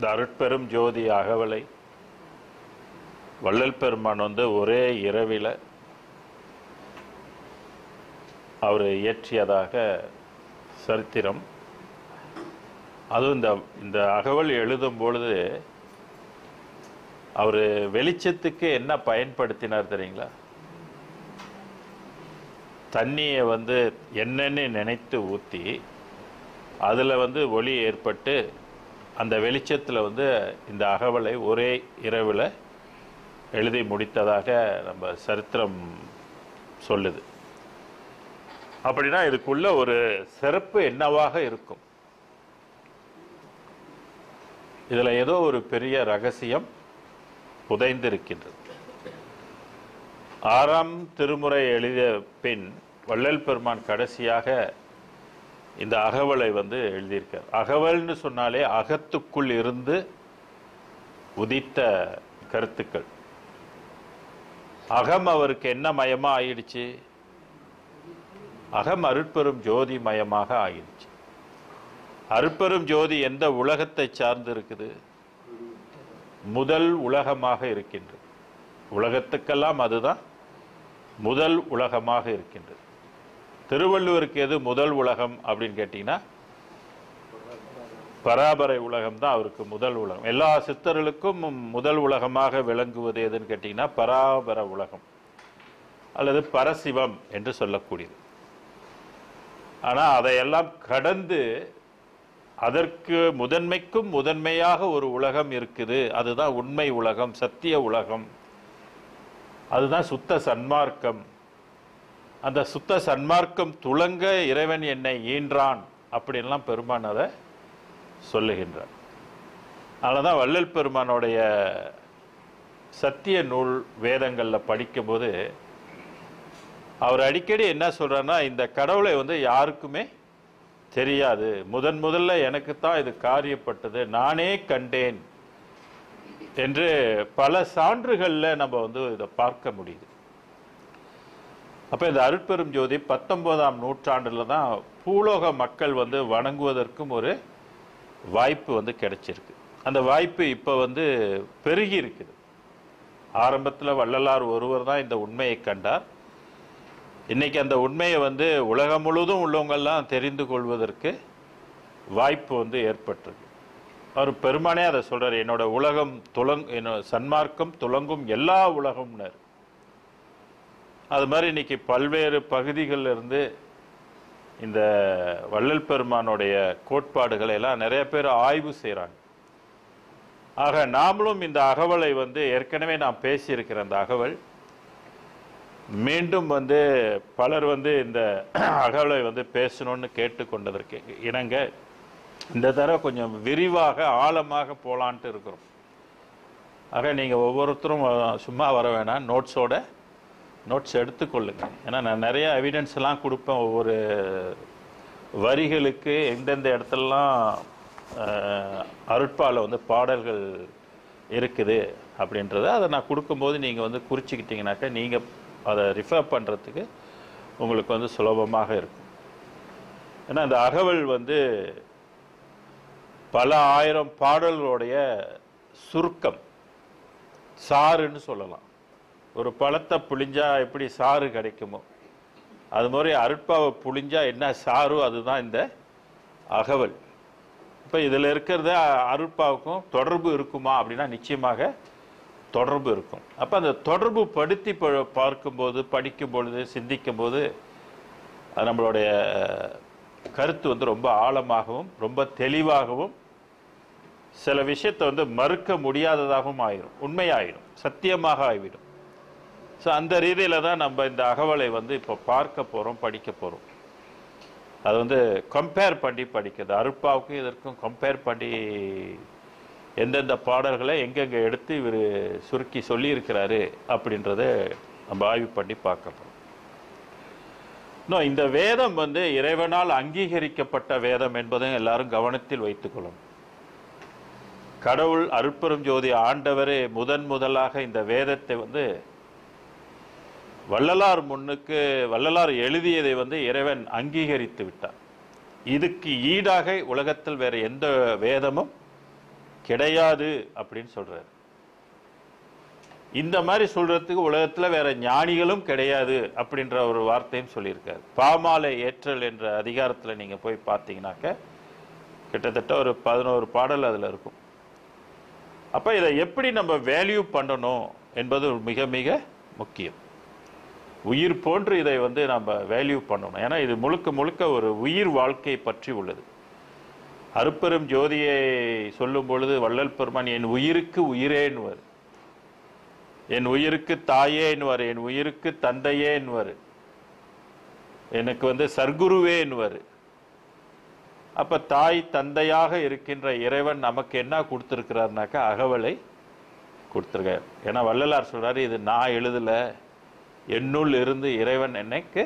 இந்த அருட்பெரும் ஜோதி அகவலை வள்ளல் பெருமான் ஒரே இரவில் அவர் இயற்றியதாக சரித்திரம். அதுவும் இந்த அகவல் எழுதும் பொழுது அவர் வெளிச்சத்துக்கு என்ன பயன்படுத்தினார் தெரியுங்களா? தண்ணியை என்னன்னு நினைத்து ஊற்றி அதில் ஒளி ஏற்பட்டு அந்த வெளிச்சத்தில் இந்த அகவலை ஒரே இரவில் எழுதி முடித்ததாக நம்ம சரித்திரம் சொல்லுது. அப்படின்னா இதுக்குள்ள ஒரு சிறப்பு என்னவாக இருக்கும்? இதில் ஏதோ ஒரு பெரிய ரகசியம் புதைந்திருக்கின்றது. 6ஆம் திருமுறை எழுதிய பின் வள்ளல் பெருமான் கடைசியாக இந்த அகவலை எழுதியிருக்கார். அகவல்னு சொன்னாலே அகத்துக்குள் இருந்து உதித்த கருத்துக்கள். அகம் அவருக்கு என்ன மயமா ஆயிடுச்சு? அகம் அருட்பெரும் ஜோதி மயமாக ஆயிடுச்சு. அருட்பெரும் ஜோதி எந்த உலகத்தை சார்ந்து இருக்குது? முதல் உலகமாக இருக்கின்றது. உலகத்துக்கெல்லாம் அதுதான் முதல் உலகமாக இருக்கின்றது. திருவள்ளுவருக்கு எது முதல் உலகம் அப்படின்னு கேட்டீங்கன்னா பராபரை உலகம் தான் அவருக்கு முதல் உலகம். எல்லா சித்தர்களுக்கும் முதல் உலகமாக விளங்குவது எதுன்னு கேட்டீங்கன்னா பராபர உலகம் அல்லது பரசிவம் என்று சொல்லக்கூடியது. ஆனால் அதையெல்லாம் கடந்து அதற்கு முதன்மைக்கும் முதன்மையாக ஒரு உலகம் இருக்குது. அதுதான் உண்மை உலகம், சத்திய உலகம். அதுதான் சுத்த சன்மார்க்கம். அந்த சுத்த சன்மார்க்கம் துளங்க இறைவன் என்னை ஈன்றான் அப்படின்லாம் பெருமான் அதை சொல்லுகின்றார். அதனால்தான் வள்ளல் பெருமானுடைய சத்திய நூல் வேதங்களில் படிக்கும்போது அவர் அடிக்கடி என்ன சொல்றாருன்னா, இந்த கடவுளை யாருக்குமே தெரியாது, முதல்ல எனக்குத்தான் இது காரியப்பட்டது, நானே கண்டேன் என்று பல சான்றுகளில் நம்ம இதை பார்க்க முடியுது. அப்போ இந்த அருட்பெரும் ஜோதி 19ஆம் நூற்றாண்டில் தான் பூலோக மக்கள் வணங்குவதற்கும் ஒரு வாய்ப்பு கிடைச்சிருக்கு. அந்த வாய்ப்பு இப்போ பெருகி இருக்குது. ஆரம்பத்தில் வள்ளலார் ஒருவர் தான் இந்த உண்மையை கண்டார். இன்னைக்கு அந்த உண்மையை உலகம் முழுவதும் உள்ளவங்கெல்லாம் தெரிந்து கொள்வதற்கு வாய்ப்பு ஏற்பட்டிருக்கு. அவர் பெருமானே அதை சொல்றாரு, என்னோட உலகம் என்னோட சன்மார்க்கம் துலங்கும் எல்லா உலகம்னார். அது மாதிரி இன்னைக்கு பல்வேறு பகுதிகளில் இருந்து இந்த வள்ளல் பெருமானுடைய கோட்பாடுகளை எல்லாம் நிறைய பேர் ஆய்வு செய்கிறாங்க. ஆக நாமளும் இந்த அகவலை ஏற்கனவே நான் பேசியிருக்கிற அந்த அகவல் மீண்டும் பலர் இந்த அகவலை பேசணும்னு கேட்டுக்கொண்டதற்கு இணங்க இந்த தடவை கொஞ்சம் விரிவாக ஆழமாக போகலான்ட்டு இருக்கிறோம். ஆக நீங்கள் ஒவ்வொருத்தரும் சும்மா வர வேணாம், நோட்ஸ் எடுத்துக்கொள்ளுங்க. ஏன்னா நான் நிறைய எவிடன்ஸ் எல்லாம் கொடுப்பேன். ஒவ்வொரு வரிகளுக்கு எந்தெந்த இடத்துலலாம் அருட்பால பாடல்கள் இருக்குது அப்படின்றத அதை நான் கொடுக்கும்போது நீங்கள் குறிச்சிக்கிட்டீங்கன்னாக்கா நீங்கள் அதை ரிஃபர் பண்ணுறதுக்கு உங்களுக்கு சுலபமாக இருக்கும். ஏன்னா இந்த அகவல் பல ஆயிரம் பாடல்களுடைய சுருக்கம், சாறுன்னு சொல்லலாம். ஒரு பழத்தை புளிஞ்சா எப்படி சாறு கிடைக்குமோ அது மாதிரி அருட்பாவை புளிஞ்சா என்ன சாரோ அதுதான் இந்த அகவல். இப்போ இதில் இருக்கிறத அருட்பாவுக்கும் தொடர்பு இருக்குமா அப்படின்னா நிச்சயமாக தொடர்பு இருக்கும். அப்போ அந்த தொடர்பு படுத்தி பார்க்கும்போது, படிக்கும் பொழுது, சிந்திக்கும் போது நம்மளுடைய கருத்து ரொம்ப ஆழமாகவும் ரொம்ப தெளிவாகவும் சில விஷயத்தை மறுக்க முடியாததாகவும் ஆயிரும், உண்மையாயிடும், சத்தியமாக ஆகிவிடும். ஸோ அந்த ரீதியில் தான் நம்ம இந்த அகவலை இப்போ பார்க்க போகிறோம், படிக்க போகிறோம். அது கம்பேர் பண்ணி படிக்கிறது. அருட்பாவுக்கும் இதற்கும் கம்பேர் பண்ணி எந்தெந்த பாடல்களை எங்கெங்கே எடுத்து இவர் சுருக்கி சொல்லியிருக்கிறாரு அப்படின்றத நம்ம ஆய்வு பண்ணி பார்க்க போகிறோம். இன்னும் இந்த வேதம் இறைவனால் அங்கீகரிக்கப்பட்ட வேதம் என்பதை எல்லாரும் கவனத்தில் வைத்துக்கொள்ளும். கடவுள் அருட்பெரும் ஜோதி ஆண்டவரே முதலாக இந்த வேதத்தை வள்ளலார் எழுதியதை இறைவன் அங்கீகரித்து விட்டார். இதுக்கு ஈடாக உலகத்தில் வேற எந்த வேதமும் கிடையாது அப்படின்னு சொல்றாரு. இந்த மாதிரி சொல்றதுக்கு உலகத்துல வேற ஞானிகளும் கிடையாது அப்படின்ற ஒரு வார்த்தையும் சொல்லியிருக்காரு. பாமாலை ஏற்றல் என்ற அதிகாரத்துல நீங்க போய் பார்த்தீங்கன்னாக்க கிட்டத்தட்ட ஒரு 11 பாடல் அதுல இருக்கும். அப்ப இதை எப்படி நம்ம வேல்யூ பண்ணணும் என்பது மிக மிக முக்கியம். உயிர் போன்று இதை வந்து நம்ம வேல்யூ பண்ணணும். ஏன்னா இது முழுக்க முழுக்க ஒரு உயிர் வாழ்க்கை பற்றி உள்ளது. அருட்பெரும் ஜோதியை சொல்லும் பொழுது வள்ளல் பெருமான் என் உயிருக்கு உயிரேன்னுவார், என் உயிருக்கு தாயேன்னுவார், என் உயிருக்கு தந்தையேன்னுவார், எனக்கு வந்து சர்க்குருவேன்னுவார். அப்ப தாய் தந்தையாக இருக்கின்ற இறைவன் நமக்கு என்ன கொடுத்திருக்கிறார்னாக்கா அகவலை கொடுத்திருக்கார். ஏன்னா வள்ளலார் சொல்றாரு, இது நான் எழுதல, என்னுள் இருந்து இறைவன் என்னைக்கு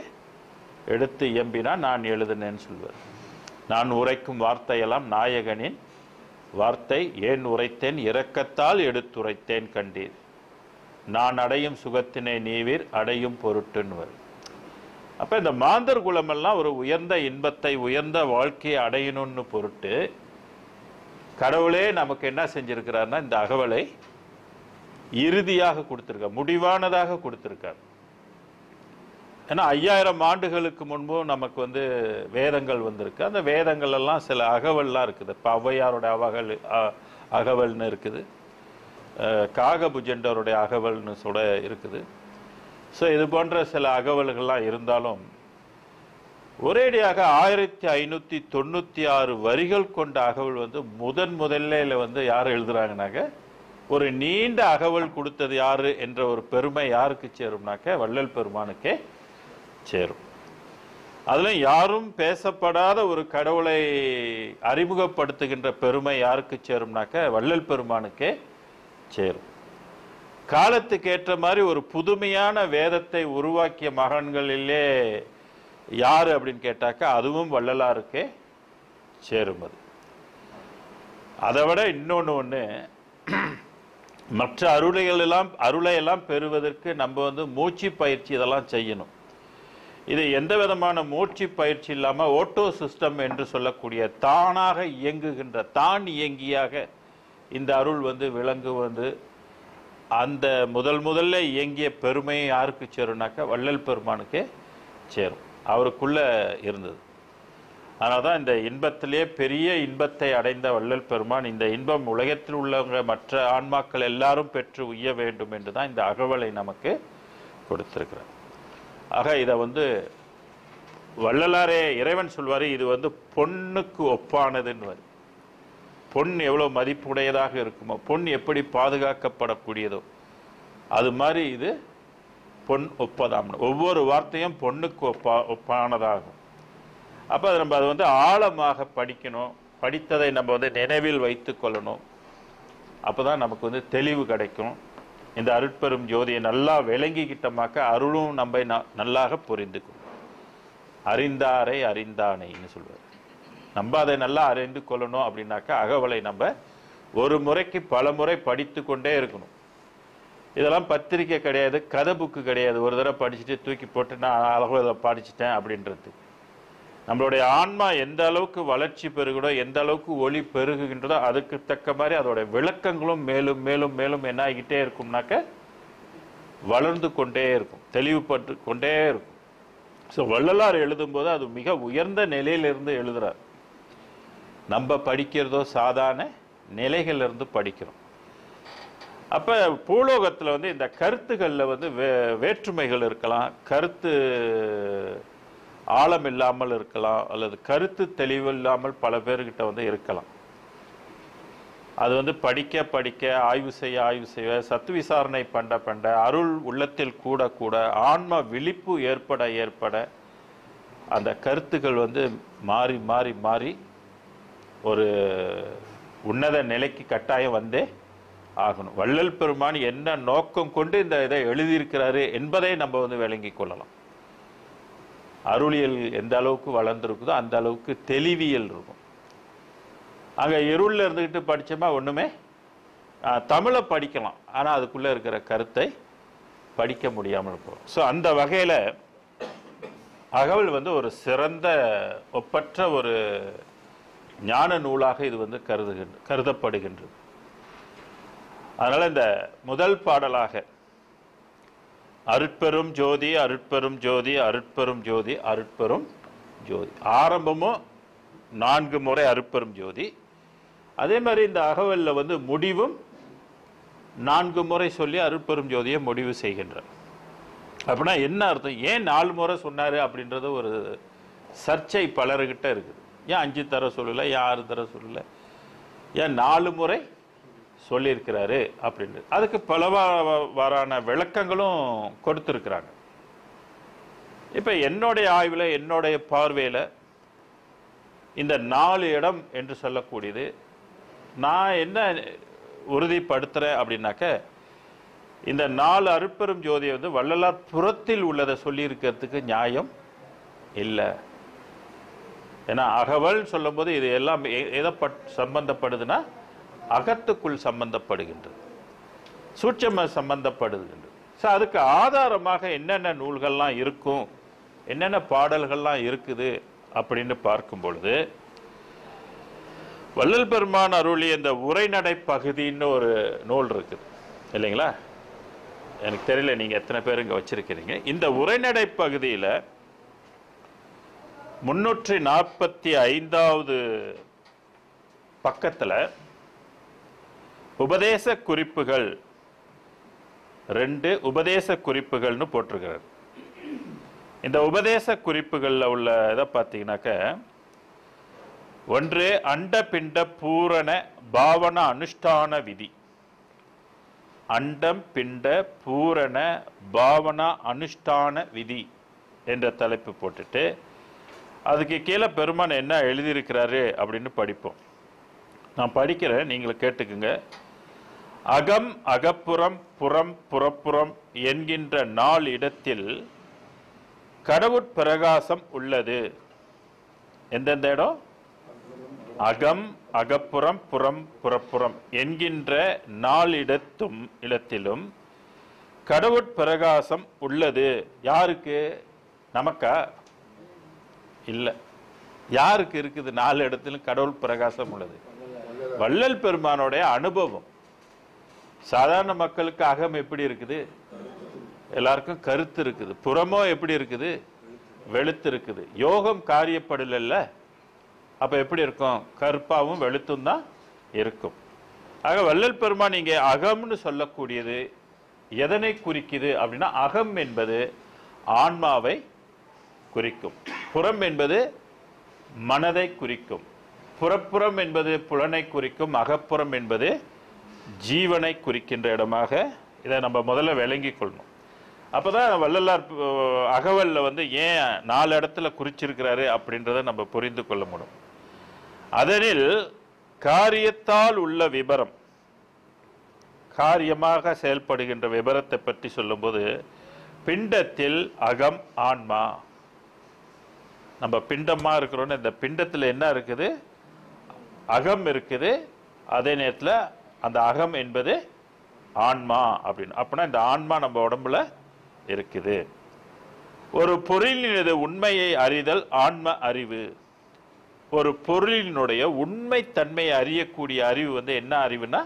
எடுத்து இயம்பினா நான் எழுதுனேன்னு சொல்வார். நான் உரைக்கும் வார்த்தையெல்லாம் நாயகனின் வார்த்தை, ஏன் உரைத்தேன் இரக்கத்தால் எடுத்துரைத்தேன் கண்டீர், நான் அடையும் சுகத்தினை நீவீர் அடையும் பொருட்டுன்னுவர். அப்ப இந்த மாந்தர் குலமெல்லாம் ஒரு உயர்ந்த இன்பத்தை உயர்ந்த வாழ்க்கையை அடையணும்னு பொருட்டு கடவுளே நமக்கு என்ன செஞ்சிருக்கிறார்னா இந்த அகவலை இறுதியாக கொடுத்திருக்கார், முடிவானதாக கொடுத்திருக்கார். ஏன்னா 5000 ஆண்டுகளுக்கு முன்பும் நமக்கு வந்து வேதங்கள் வந்திருக்கு. அந்த வேதங்கள் எல்லாம் சில அகவல்லாம் இருக்குது. இப்போ ஔவையாருடைய அகவல்னு இருக்குது, காகபுஜண்டருடைய அகவல்னு சொல்ல இருக்குது. ஸோ இது போன்ற சில அகவல்கள்லாம் இருந்தாலும் ஒரேடியாக 1596 வரிகள் கொண்ட அகவல் வந்து முதல்ல வந்து யார் எழுதுறாங்கனாக்க ஒரு நீண்ட அகவல் கொடுத்தது யாரு என்ற ஒரு பெருமை யாருக்கு சேரும்னாக்க வள்ளல் பெருமானுக்கே சேரும். அதுல யாரும் பேசப்படாத ஒரு கடவுளை அறிமுகப்படுத்துகின்ற பெருமை யாருக்கு சேரும்னாக்க வள்ளல் பெருமானுக்கே சேரும். காலத்துக்கு ஏற்ற மாதிரி ஒரு புதுமையான வேதத்தை உருவாக்கிய மகன்களிலே யாரு அப்படின்னு கேட்டாக்கா அதுவும் வள்ளலாருக்கே சேரும். அதை விட இன்னொன்னு, மற்ற அருளையெல்லாம் பெறுவதற்கு நம்ம வந்து மூச்சு பயிற்சி இதெல்லாம் செய்யணும். இது எந்த விதமான மூச்சு பயிற்சி இல்லாமல் ஓட்டோ சிஸ்டம் என்று சொல்லக்கூடிய தானாக இயங்குகின்ற தான் இயங்கியாக இந்த அருள் வந்து விளங்குவது. அந்த முதல்ல இயங்கிய பெருமை யாருக்கு சேரும்னாக்கா வள்ளல் பெருமானுக்கே சேரும், அவருக்குள்ள இருந்தது. அதனால தான் இந்த இன்பத்திலே பெரிய இன்பத்தை அடைந்த வள்ளல் பெருமான் இந்த இன்பம் உலகத்தில் உள்ளவங்க மற்ற ஆன்மாக்கள் எல்லாரும் பெற்று உய்ய வேண்டும் என்று தான் இந்த அகவலை நமக்கு கொடுத்திருக்கிறார். ஆக இதை வந்து வள்ளலாரே இறைவன் சொல்வார், இது வந்து பொன்னுக்கு ஒப்பானதுன்னு. பொன் எவ்வளோ மதிப்புடையதாக இருக்குமோ, பொன் எப்படி பாதுகாக்கப்படக்கூடியதோ அது மாதிரி இது பொன் ஒப்பதாம். ஒவ்வொரு வார்த்தையும் பொண்ணுக்கு ஒப்பானதாகும். அப்போ அதை நம்ம அதை வந்து ஆழமாக படிக்கணும், படித்ததை நம்ம வந்து நினைவில் வைத்து கொள்ளணும். அப்போ தான் நமக்கு வந்து தெளிவு கிடைக்கும். இந்த அருட்பெரும் ஜோதியை நல்லா விளங்கிக்கிட்டமாக்க அருளும் நம்ம நல்லாக புரிந்துக்கும். அறிந்தாரை அறிந்தானைன்னு சொல்வார். நம்ம அதை நல்லா அறிந்து கொள்ளணும் அப்படின்னாக்கா அகவலை நம்ம ஒரு முறைக்கு பல முறை படித்து கொண்டே இருக்கணும். இதெல்லாம் பத்திரிக்கை கிடையாது, கதை புக்கு கிடையாது. ஒரு தடவை படிச்சுட்டு தூக்கி போட்டு நான் அகவலை படிச்சுட்டேன் அப்படின்றது. நம்மளுடைய ஆன்மா எந்த அளவுக்கு வளர்ச்சி பெருகுதோ, எந்த அளவுக்கு ஒளி பெருகுகின்றதோ அதுக்கு தக்க மாதிரி அதோட விளக்கங்களும் மேலும் மேலும் மேலும் என்ன ஆகிட்டே இருக்கும்னாக்க வளர்ந்து கொண்டே இருக்கும், தெளிவுபட்டு கொண்டே இருக்கும். ஸோ வள்ளலார் எழுதும்போது அது மிக உயர்ந்த நிலையிலிருந்து எழுதுறார். நம்ம படிக்கிறதோ சாதாரண நிலைகளிலிருந்து படிக்கிறோம். அப்போ பூலோகத்தில் வந்து இந்த கருத்துக்களில் வந்து வேற்றுமைகள் இருக்கலாம், கருத்து ஆழம் இல்லாமல் இருக்கலாம், அல்லது கருத்து தெளிவு இல்லாமல் பல பேர்கிட்ட வந்து இருக்கலாம். அது வந்து படிக்க படிக்க ஆய்வு செய்ய சத்து விசாரணை பண்ண அருள் உள்ளத்தில் கூட கூட ஆன்ம விழிப்பு ஏற்பட அந்த கருத்துக்கள் வந்து மாறி மாறி மாறி ஒரு உன்னத நிலைக்கு கட்டாயம் வந்தே ஆகணும். வள்ளல் பெருமான் என்ன நோக்கம் கொண்டு இந்த இதை எழுதியிருக்கிறாரு என்பதை நம்ம வந்து விளங்கி கொள்ளலாம். அருளியல் எந்த அளவுக்கு வளர்ந்துருக்குதோ அந்த அளவுக்கு தெளிவியல் இருக்கும். அங்கே இருளில் இருந்துக்கிட்டு படித்தோமா ஒன்றுமே, தமிழை படிக்கலாம், ஆனால் அதுக்குள்ளே இருக்கிற கருத்தை படிக்க முடியாமல் இருக்கும். ஸோ அந்த வகையில் அகவல் வந்து ஒரு சிறந்த ஒப்பற்ற ஒரு ஞான நூலாக இது வந்து கருதப்படுகின்றது. அதனால இந்த முதல் பாடலாக அருட்பெரும் ஜோதி அருட்பெரும் ஜோதி அருட்பெரும் ஜோதி அருட்பெரும் ஜோதி, ஆரம்பமும் 4 முறை அருட்பெரும் ஜோதி. அதே மாதிரி இந்த அகவல்ல வந்து முடிவும் 4 முறை சொல்லி அருட்பெரும் ஜோதியை முடிவு செய்கின்றார். அப்படின்னா என்ன அர்த்தம்? ஏன் 4 முறை சொன்னாரு அப்படின்றது ஒரு சர்ச்சை பலர்கிட்ட இருக்குது. ஏன் 5 தர சொல்லல, ஏன் 6 தர சொல்லல, ஏன் 4 முறை சொல்லியிருக்கிறாரு அப்படின்றது. அதுக்கு பலவாறான விளக்கங்களும் கொடுத்திருக்கிறாங்க. இப்ப என்னுடைய ஆய்வுல, என்னுடைய பார்வையில இந்த 4 இடம் என்று சொல்லக்கூடியது நான் என்ன உறுதிப்படுத்துறேன் அப்படின்னாக்க, இந்த 4 அருட்பெரும் ஜோதியை வந்து வள்ளலார் புறத்தில் உள்ளதை சொல்லி இருக்கிறதுக்கு நியாயம் இல்லை. ஏன்னா அகவல் சொல்லும் போது இது எல்லாம் எதை சம்பந்தப்படுதுன்னா அகத்துக்குள் சம்பந்தப்படுகின்றது, சூட்சம சம்பந்தப்படுகின்றது. ஸோ அதுக்கு ஆதாரமாக என்னென்ன நூல்கள்லாம் இருக்கும், என்னென்ன பாடல்கள்லாம் இருக்குது அப்படின்னு பார்க்கும் பொழுது, வள்ளல் பெருமான் அருளிய இந்த உரைநடை பகுதின்னு ஒரு நூல் இருக்குது இல்லைங்களா? எனக்கு தெரியல நீங்க எத்தனை பேர் இங்க வச்சிருக்கிறீங்க. இந்த உரைநடை பகுதியில் 345வது பக்கத்துல உபதேச குறிப்புகள் 2 உபதேச குறிப்புகள்னு போட்டிருக்கிறார். இந்த உபதேச குறிப்புகள்ல உள்ள இதை பார்த்தீங்கன்னாக்க, 1 அண்ட பிண்ட பூரண பாவன அனுஷ்டான விதி. அண்டம் பிண்ட பூரண பாவனா அனுஷ்டான விதி என்ற தலைப்பு போட்டுட்டு அதுக்கு கீழே பெருமான் என்ன எழுதியிருக்கிறாரு அப்படின்னு படிப்போம். நான் படிக்கிறேன், நீங்களும் கேட்டுக்குங்க. அகம் அகப்புறம் புறம் புறப்புறம் என்கின்ற 4 இடத்தில் கடவுட்பிரகாசம் உள்ளது. எந்தெந்த இடம்? அகம் அகப்புறம் புறம் புறப்புறம் என்கின்ற 4 இடத்திலும் கடவுட்பிரகாசம் உள்ளது. யாருக்கு? நமக்கா? இல்லை. யாருக்கு இருக்குது? 4 இடத்திலும் கடவுள் பிரகாசம் உள்ளது. வள்ளல் பெருமானுடைய அனுபவம். சாதாரண மக்களுக்கு அகம் எப்படி இருக்குது? எல்லாருக்கும் கருத்து இருக்குது. புறமோ எப்படி இருக்குது? வெளுத்து இருக்குது. யோகம் காரியப்படல, அப்ப எப்படி இருக்கும்? கருப்பாவும் வெளுத்தும் தான் இருக்கும். ஆக வள்ளல் பெருமான் இங்கே அகம்னு சொல்லக்கூடியது எதனை குறிக்குது அப்படின்னா, அகம் என்பது ஆன்மாவை குறிக்கும், புறம் என்பது மனதை குறிக்கும், புறப்புறம் என்பது புலனை குறிக்கும், அகப்புறம் என்பது ஜீவனை குறிக்கின்ற இடமாக இதை நம்ம முதல்ல விளங்கிக் கொள்ளணும். அப்பதான் வள்ளலார் அகவல்ல வந்து ஏன் 4 இடத்துல குறிச்சிருக்கிறாரு அப்படின்றத நம்ம புரிந்து கொள்ள முடியும். அதனில் காரியத்தால் உள்ள விபரம், காரியமாக செயல்படுகின்ற விபரத்தை பற்றி சொல்லும்போது, பிண்டத்தில் அகம் ஆன்மா. நம்ம பிண்டமா இருக்கிறோன்னு, இந்த பிண்டத்தில் என்ன இருக்குது? அகம் இருக்குது. அதே நேரத்தில் அந்த அகம் என்பது ஆன்மா அப்படின்னு. அப்படின்னா இந்த ஆன்மா நம்ம உடம்புல இருக்குது. ஒரு பொருளினது உண்மையை அறிதல் ஆன்ம அறிவு. ஒரு பொருளினுடைய உண்மை தன்மையை அறியக்கூடிய அறிவு வந்து என்ன அறிவுனா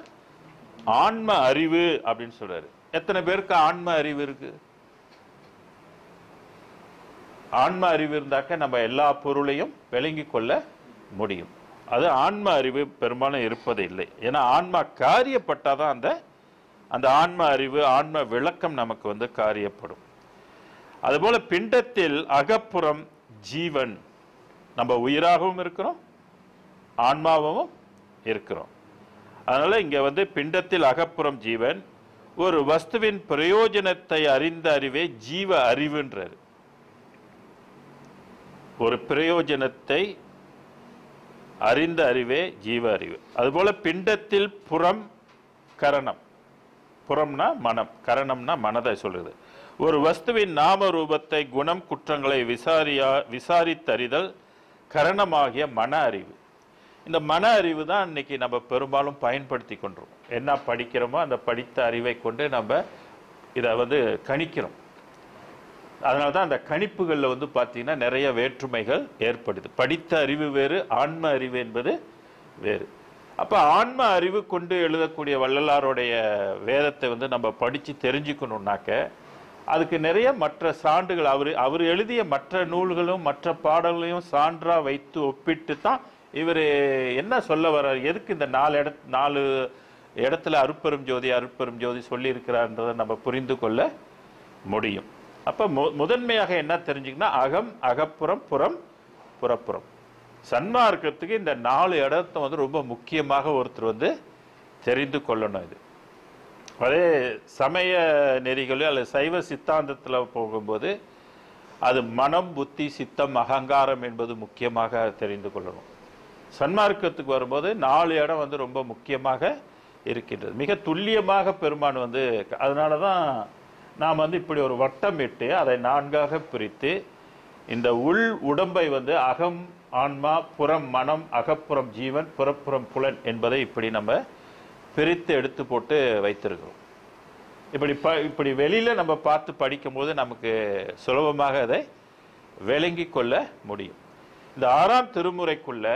ஆன்ம அறிவு அப்படின்னு சொல்றாரு. எத்தனை பேருக்கு ஆன்ம அறிவு இருக்கு? ஆன்ம அறிவு இருந்தாக்க நம்ம எல்லா பொருளையும் விளங்கி கொள்ள முடியும். அது ஆன்ம அறிவு பெரும்பாலும் இருப்பது இல்லை. ஏன்னா ஆன்மா காரியப்பட்டாதான் அந்த ஆன்ம அறிவு, ஆன்ம விளக்கம் நமக்கு வந்து காரியப்படும். அதுபோல பிண்டத்தில் அகப்புறம் ஜீவன். நம்ம உயிராகவும் இருக்கிறோம், ஆன்மாவும் இருக்கிறோம். அதனால இங்க வந்து பிண்டத்தில் அகப்புறம் ஜீவன். ஒரு வஸ்துவின் பிரயோஜனத்தை அறிந்த அறிவே ஜீவ அறிவுன்றாரு. ஒரு பிரயோஜனத்தை அறிந்த அறிவே ஜீவ அறிவு. அதுபோல பிண்டத்தில் புறம் கரணம். புறம்னா மனம், கரணம்னா மனதை சொல்லுது. ஒரு வஸ்துவின் நாம ரூபத்தை குணம் குற்றங்களை விசாரித்தறிதல் கரணமாகிய மன அறிவு. இந்த மன அறிவு தான் இன்னைக்கு நம்ம பெரும்பாலும் பயன்படுத்தி கொண்டோம். என்ன படிக்கிறோமோ அந்த படித்த அறிவை கொண்டு நம்ம இதை வந்து கணிக்கிறோம். அதனால தான் அந்த கணிப்புகளில் வந்து பார்த்தீங்கன்னா நிறைய வேற்றுமைகள் ஏற்படுது. படித்த அறிவு வேறு, ஆன்ம அறிவு என்பது வேறு. அப்ப ஆன்ம அறிவு கொண்டு எழுதக்கூடிய வள்ளலாருடைய வேதத்தை வந்து நம்ம படிச்சு தெரிஞ்சுக்கணும்னாக்க அதுக்கு நிறைய மற்ற சான்றுகள் அவர் எழுதிய மற்ற நூல்களும் மற்ற பாடல்களையும் சான்றா வைத்து ஒப்பிட்டு தான் இவர் என்ன சொல்ல வர்றார், எதுக்கு இந்த நாலு இடத்துல அருட்பெரும் ஜோதி சொல்லி இருக்கிறார்ன்றதை நம்ம புரிந்து கொள்ள முடியும். அப்ப முதன்மையாக என்ன தெரிஞ்சுக்கன்னா அகம், அகப்புறம், புறம், புறப்புறம். சன்மார்க்கத்துக்கு இந்த 4 இடத்தை வந்து ரொம்ப முக்கியமாக ஒருத்தர் வந்து தெரிந்து கொள்ளணும். இது அதே சமய நெறிகளோ அல்லது சைவ சித்தாந்தத்தில் போகும்போது அது மனம், புத்தி, சித்தம், அகங்காரம் என்பது முக்கியமாக தெரிந்து கொள்ளணும். சன்மார்க்கத்துக்கு வரும்போது 4 இடம் வந்து ரொம்ப முக்கியமாக இருக்கின்றது. மிக துல்லியமாக பெருமான் வந்து அதனால தான் நாம் வந்து இப்படி ஒரு வட்டமிட்டு அதை 4ஆக பிரித்து இந்த உள் உடம்பை வந்து அகம் ஆன்மா, புறம் மனம், அகப்புறம் ஜீவன், புறப்புறம் புலன் என்பதை இப்படி நம்ம பிரித்து எடுத்து போட்டு வைத்திருக்கிறோம். இப்படி வெளியில நம்ம பார்த்து படிக்கும் போது நமக்கு சுலபமாக அதை விளங்கி கொள்ள முடியும். இந்த 6ஆம் திருமுறைக்குள்ள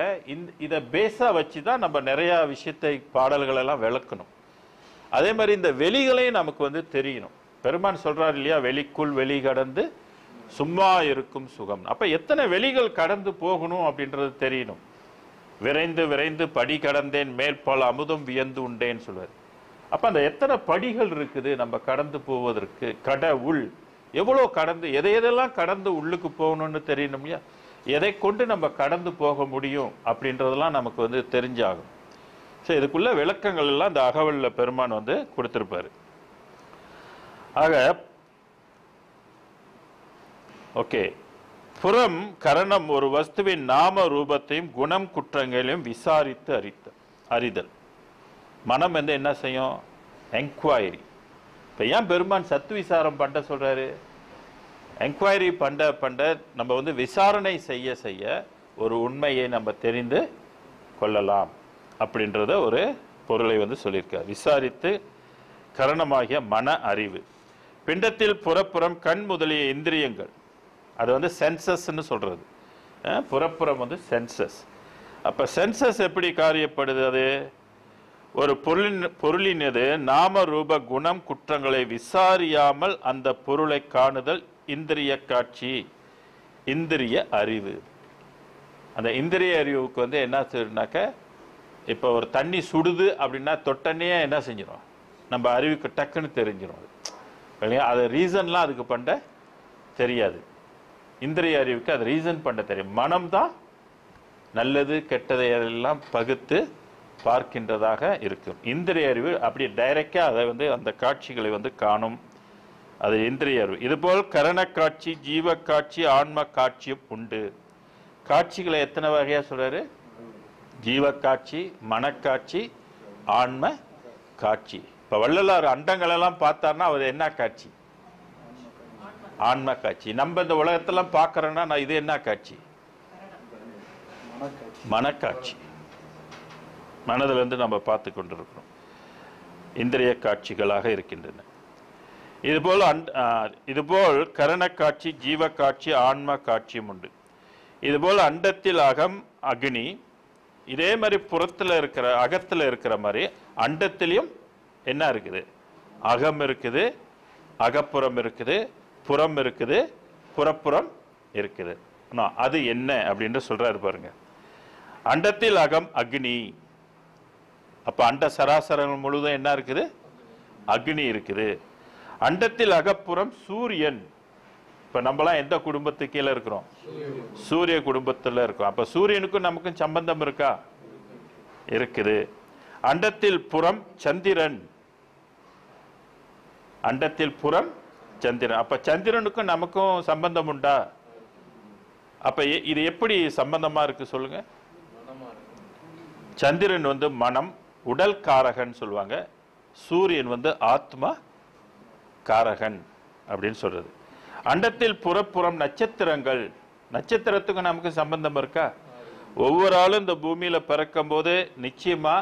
இதை பேஸா வச்சுதான் நம்ம நிறைய விஷயத்தை பாடல்கள் எல்லாம் விளக்கணும். அதே மாதிரி இந்த வெளிகளையும் நமக்கு வந்து தெரியணும். பெருமான் சொல்றாரு இல்லையா, வெளிக்குள் வெளி கடந்து சும்மா இருக்கும் சுகம். அப்ப எத்தனை வெளிகள் கடந்து போகணும் அப்படின்றது தெரியணும். விரைந்து விரைந்து படி கடந்தேன் மேல் பல அமுதம் வியந்து உண்டேன்னு சொல்வார். அப்ப அந்த எத்தனை படிகள் இருக்குது நம்ம கடந்து போவதற்கு, உள் எவ்வளவு கடந்து எதையெல்லாம் கடந்து உள்ளுக்கு போகணும்னு தெரியணும் இல்லையா, எதை கொண்டு நம்ம கடந்து போக முடியும் அப்படின்றதெல்லாம் நமக்கு வந்து தெரிஞ்சாகும். சரி, இதுக்குள்ள விளக்கங்கள் எல்லாம் இந்த அகவல்ல பெருமான் வந்து கொடுத்திருப்பாரு. ஆக ஓகே, புறம் கரணம் ஒரு வஸ்துவின் நாம ரூபத்தையும் குணம் குற்றங்களையும் விசாரித்து அறிதல். மனம் வந்து என்ன செய்யும், என்கொயரி. இப்போ ஏன் பெருமான் சத்து விசாரம் பண்ண சொல்றாரு, என்கொயரி பண்ண நம்ம வந்து விசாரணை செய்ய ஒரு உண்மையை நம்ம தெரிந்து கொள்ளலாம் அப்படின்றத ஒரு பொருளை வந்து சொல்லியிருக்கார். விசாரித்து கரணமாகிய மன அறிவு. பிண்டத்தில் புறப்புறம் கண் முதலிய இந்திரியங்கள், அது வந்து சென்சஸ்ன்னு சொல்றது. புறப்புறம் வந்து சென்சஸ். அப்ப சென்சஸ் எப்படி காரியப்படுது, அது ஒரு பொருளினது நாம ரூப குணம் குற்றங்களை விசாரியாமல் அந்த பொருளை காணுதல் இந்திரிய காட்சி, இந்திரிய அறிவு. அந்த இந்திரிய அறிவுக்கு வந்து என்ன செய்யணும்னாக்க, இப்போ ஒரு தண்ணி சுடுது அப்படின்னா தொட்டனே என்ன செஞ்சிடும், நம்ம அறிவுக்கு டக்குன்னு தெரிஞ்சிடும். அது ரீசன்லாம் அதுக்கு பண்ண தெரியாது. இந்திரிய அறிவுக்கு அது ரீசன் பண்ண தெரியும். மனம் தான் நல்லது கெட்டதை எல்லாம் பகுத்து பார்க்கின்றதாக இருக்கும். இந்திரிய அறிவு அப்படி டைரக்டா அதை வந்து அந்த காட்சிகளை வந்து காணும். அது இந்திரிய அறிவு. இதுபோல் கரண காட்சி, ஜீவ காட்சி, ஆன்ம காட்சியும் உண்டு. காட்சிகளை எத்தனை வகையா சொல்றாரு, ஜீவ காட்சி, மனக்காட்சி, ஆன்ம காட்சி. இப்ப வள்ளலார் அண்டங்கள் எல்லாம் பார்த்தார்னா அவர் என்ன காட்சி, ஆன்ம காட்சி. நம்ம இந்த உலகத்தெல்லாம் பார்க்கறோம்னா நான் இது என்ன காட்சி, மனக்காட்சி. மனதில் இருந்து நம்ம பார்த்து கொண்டிருக்கிறோம். இந்திரிய காட்சிகளாக இருக்கின்றன. இதுபோல் கரண காட்சி, ஜீவ காட்சி, ஆன்ம காட்சியும் உண்டு. இதுபோல் அண்டத்தில் அகம் அக்னி, இதே மாதிரி புறத்தில் இருக்கிற அகத்தில் இருக்கிற மாதிரி அண்டத்திலையும் என்ன இருக்குது, அகம் இருக்குது, அகப்புறம் இருக்குது, புறம் இருக்குது, புறப்புறம் இருக்குது. அது என்ன அப்படின்னு சொல்றாரு பாருங்க. அண்டத்தில் அகம் அக்னி. அப்ப அண்ட சராசரங்கள் முழுவதும் என்ன இருக்குது, அக்னி இருக்குது. அண்டத்தில் அகப்புறம் சூரியன். இப்ப நம்மளாம் எந்த குடும்பத்துக்கு கீழே இருக்கிறோம், சூரிய குடும்பத்துல இருக்கோம். அப்ப சூரியனுக்கும் நமக்கும் சம்பந்தம் இருக்கா, இருக்குது. அண்டத்தில் புறம் சந்திரன். அண்டத்தில் புறம் சந்திரன். அப்ப சந்திரனுக்கும் நமக்கும் சம்பந்தம் உண்டா? அப்ப இது எப்படி சம்பந்தமா இருக்கு சொல்லுங்க. சந்திரன் வந்து மனம், உடல் காரகன் சொல்லுவாங்க. சூரியன் வந்து ஆத்மா காரகன் அப்படின்னு சொல்றது. அண்டத்தில் புறப்புறம் நட்சத்திரங்கள். நட்சத்திரத்துக்கும் நமக்கு சம்பந்தம் இருக்கா? ஒவ்வொரு ஆளும் இந்த பூமியில பிறக்கும் போது நிச்சயமா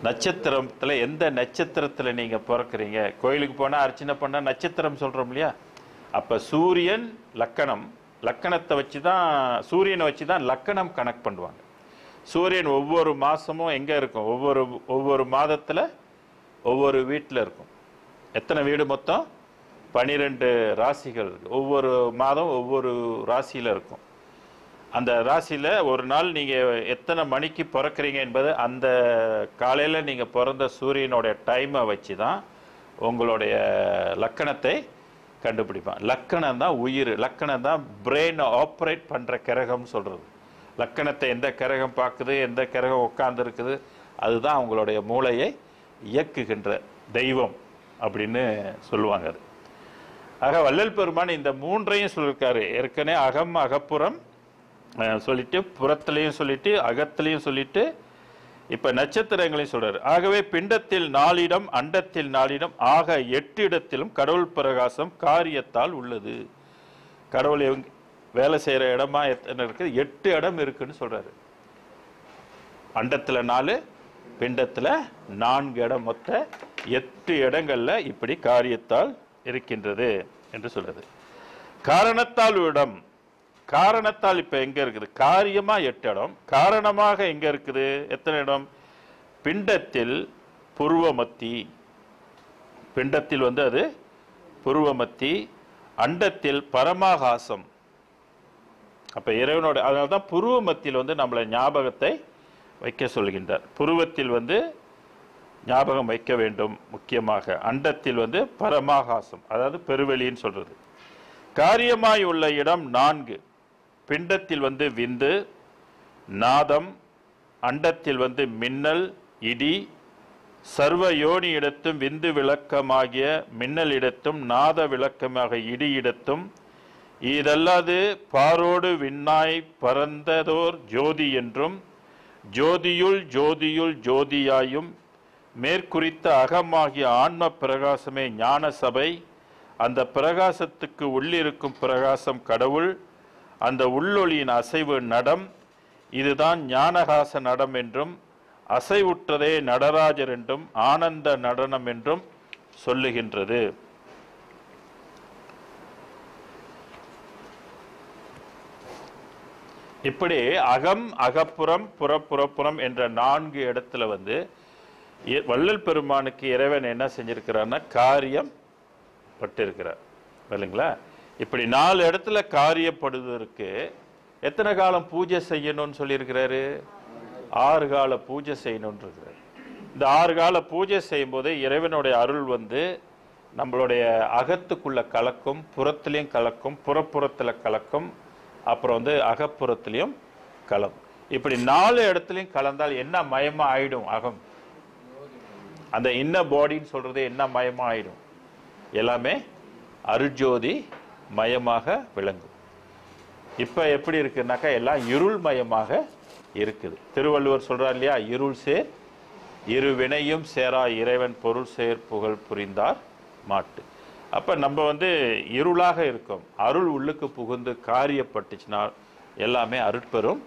நட்சத்திரத்துல எந்த நட்சத்திரத்துல நீங்க பிறக்கிறீங்க, கோயிலுக்கு போனா அர்ச்சனை பண்ணா நட்சத்திரம் சொல்றோம் இல்லையா. அப்ப சூரியன் லக்கணம், லக்கணத்தை வச்சுதான், சூரியனை வச்சுதான் லக்கணம் கனெக்ட் பண்ணுவாங்க. சூரியன் ஒவ்வொரு மாசமும் எங்க இருக்கும்? ஒவ்வொரு மாதத்துல ஒவ்வொரு வீட்டில் இருக்கும். எத்தனை வீடு மொத்தம்? 12 ராசிகள் இருக்கு. ஒவ்வொரு மாதம் ஒவ்வொரு ராசியில இருக்கும். அந்த ராசியில ஒரு நாள் நீங்க எத்தனை மணிக்கு பிறக்கிறீங்க என்பது அந்த காலையில நீங்க பிறந்த சூரியனுடைய டைமை வச்சு தான் உங்களுடைய லக்கணத்தை கண்டுபிடிப்பான். லக்கணம் தான் உயிர், லக்கணம் தான் பிரெயின் ஆப்ரேட் பண்ற கிரகம் சொல்றது. லக்கணத்தை எந்த கிரகம் பார்க்குது, எந்த கிரகம் உட்கார்ந்து இருக்குது, அதுதான் அவங்களுடைய மூளையை இயக்குகின்ற தெய்வம் அப்படின்னு சொல்லுவாங்க. அது ஆக வள்ளல் பெருமான் இந்த மூன்றையும் சொல்லியிருக்காரு. ஏற்கனவே அகம் அகப்புறம் சொல்லிட்டு, புறத்திலையும் சொல்லிட்டு, அகத்திலையும் சொல்லிட்டு, இப்ப நட்சத்திரங்களையும் சொல்றாரு. ஆகவே பிண்டத்தில் 4 இடம், அண்டத்தில் 4 இடம், ஆக 8 இடத்திலும் கடவுள் பிரகாசம் காரியத்தால் உள்ளது. கடவுள் வேலை செய்யற இடமா எத்தனை இருக்கு? 8 இடம் இருக்குன்னு சொல்றாரு. அண்டத்துல 4, பிண்டத்துல 4 இடம், மொத்த 8 இடங்கள்ல இப்படி காரியத்தால் இருக்கின்றது என்று சொல்றது. காரணத்தால் இடம், காரணத்தால் இப்ப எங்க இருக்குது? காரியமா 8 இடம், காரணமாக எங்க இருக்குது? எத்தனை இடம்? பிண்டத்தில் புருவமத்தி, பிண்டத்தில் அது புருவமத்தி, அண்டத்தில் பரமாகாசம். அப்ப இறைவனோட, அதனால்தான் புருவ மத்தியில் நம்மளை ஞாபகத்தை வைக்க சொல்கின்றார். புருவத்தில் ஞாபகம் வைக்க வேண்டும் முக்கியமாக. அண்டத்தில் பரமாகாசம், அதாவது பெருவெளின்னு சொல்றது. காரியமாய் உள்ள இடம் 4. பிண்டத்தில் விந்து, நாதம், அண்டத்தில் மின்னல், இடி, சர்வ யோனி இடத்தும் விந்து விளக்கமாகிய மின்னல் இடத்தும் நாத விளக்கமாக இடி இடத்தும், இதல்லாது பாரோடு விண்ணாய் பரந்ததோர் ஜோதி என்றும், ஜோதியுள் ஜோதியுள் ஜோதியாயும் மேற்குறித்த அகமாகிய ஆன்ம பிரகாசமே ஞான சபை. அந்த பிரகாசத்துக்கு உள்ளிருக்கும் பிரகாசம் கடவுள். அந்த உள்ளொளியின் அசைவு நடம், இதுதான் ஞானகாச நடம் என்றும், அசைவுற்றதே நடராஜர் என்றும் ஆனந்த நடனம் என்றும் சொல்லுகின்றது. இப்படி அகம் அகப்புறம் புறப்புறப்புறம் என்ற 4 இடத்துல வள்ளல் பெருமானுக்கு இறைவன் என்ன செஞ்சிருக்கிறார்னா காரியம் பட்டிருக்கிறார். இல்லைங்களா? இப்படி 4 இடத்துல காரியப்படுவதற்கு எத்தனை காலம் பூஜை செய்யணும்னு சொல்லியிருக்கிறாரு? 6 கால பூஜை செய்யணும்னு இருக்கிறார். இந்த 6 கால பூஜை செய்யும் போது இறைவனுடைய அருள் நம்மளுடைய அகத்துக்குள்ள கலக்கும், புறத்திலையும் கலக்கும், புறப்புறத்துல கலக்கும், அப்புறம் அகப்புறத்திலையும் கலக்கும். இப்படி 4 இடத்துலையும் கலந்தால் என்ன மயமா ஆயிடும்? அகம், அந்த இன்ன பாடின்னு சொல்றது என்ன மயமா ஆயிடும்? எல்லாமே அருஜோதி மயமாக விளங்கும். இப்ப எப்படி இருக்குன்னாக்கா எல்லாம் இருள் மயமாக இருக்குது. திருவள்ளுவர் சொல்றார் இல்லையா, இருள் சேர் இரு வினையும் சேரா இறைவன் பொருள் சேர் புகழ் புரிந்தார் மாட்டு. அப்ப நம்ம இருளாக இருக்கும், அருள் உள்ளுக்கு புகுந்து காரியப்பட்டுச்சுன்னா எல்லாமே அருட்பெரும்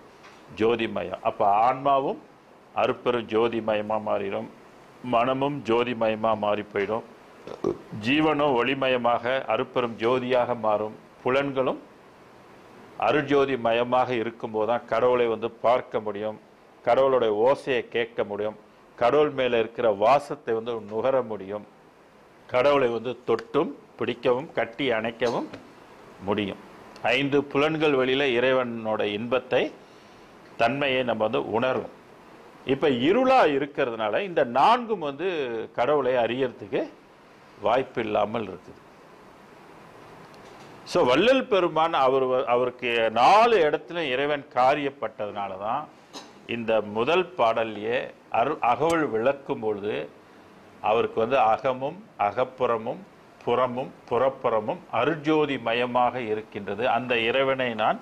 ஜோதிமயம். அப்ப ஆன்மாவும் அருட்பெரும் ஜோதிமயமா மாறிடும், மனமும் ஜோதிமயமா மாறி போயிடும், ஜீவனும் ஒளிமயமாக அருட்பெரும் ஜோதியாக மாறும், புலன்களும் அருஜோதி மயமாக இருக்கும் போதுதான் கடவுளை பார்க்க முடியும், கடவுளுடைய ஓசையை கேட்க முடியும், கடவுள் மேல இருக்கிற வாசத்தை நுகர முடியும், கடவுளை தொட்டும் பிடிக்கவும் கட்டி அணைக்கவும் முடியும். 5 புலன்கள் வெளியில இறைவனோட இன்பத்தை தன்மையை நம்ம உணரும். இப்ப இருளா இருக்கிறதுனால இந்த 4ம் கடவுளை அறியறதுக்கு வாய்ப்பு இல்லாமல் இருக்குது. சோ வள்ளல் பெருமான் அவருக்கு 4 இடத்துல இறைவன் காரியப்பட்டதுனால தான் இந்த முதல் பாடல்லையே அகவல் விளக்கும் பொழுது அவருக்கு அகமும் அகப்புறமும் புறமும் புறப்புறமும் அருஜோதி மயமாக இருக்கின்றது. அந்த இறைவனை நான்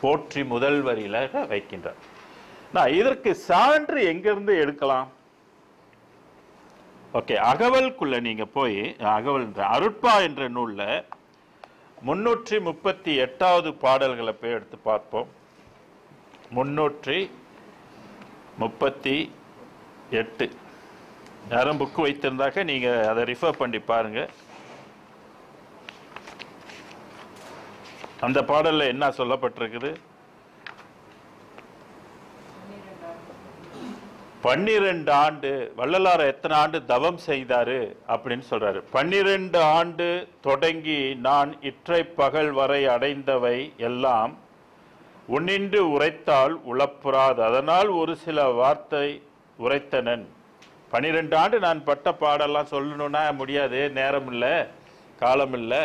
போற்றி முதல் வரியில வைக்கின்றார். நான் இதற்கு சான்று எங்கிருந்து எடுக்கலாம்? ஓகே, அகவல்குள்ள நீங்க போய் அகவல் என்ற அருட்பா என்ற நூல்ல 338வது பாடல்களை போய் எடுத்து பார்ப்போம். 338 யாரும் புக்கு வைத்திருந்தாக்க நீங்க அதை ரிஃபர் பண்ணி பாருங்க. அந்த பாடல்ல என்ன சொல்லப்பட்டிருக்குது? 12 ஆண்டு வள்ளலார் எத்தனை ஆண்டு தவம் செய்தாரு அப்படின்னு சொல்றாரு. 12 ஆண்டு தொடங்கி நான் இற்றை பகல் வரை அடைந்தவை எல்லாம் உன்னின்று உரைத்தால் உளப்புறாது, அதனால் ஒரு சில வார்த்தை உரைத்தனன். 12 ஆண்டு நான் பட்ட பாடெல்லாம் சொல்லணும்னா முடியாது, நேரம் இல்லை, காலம் இல்லை,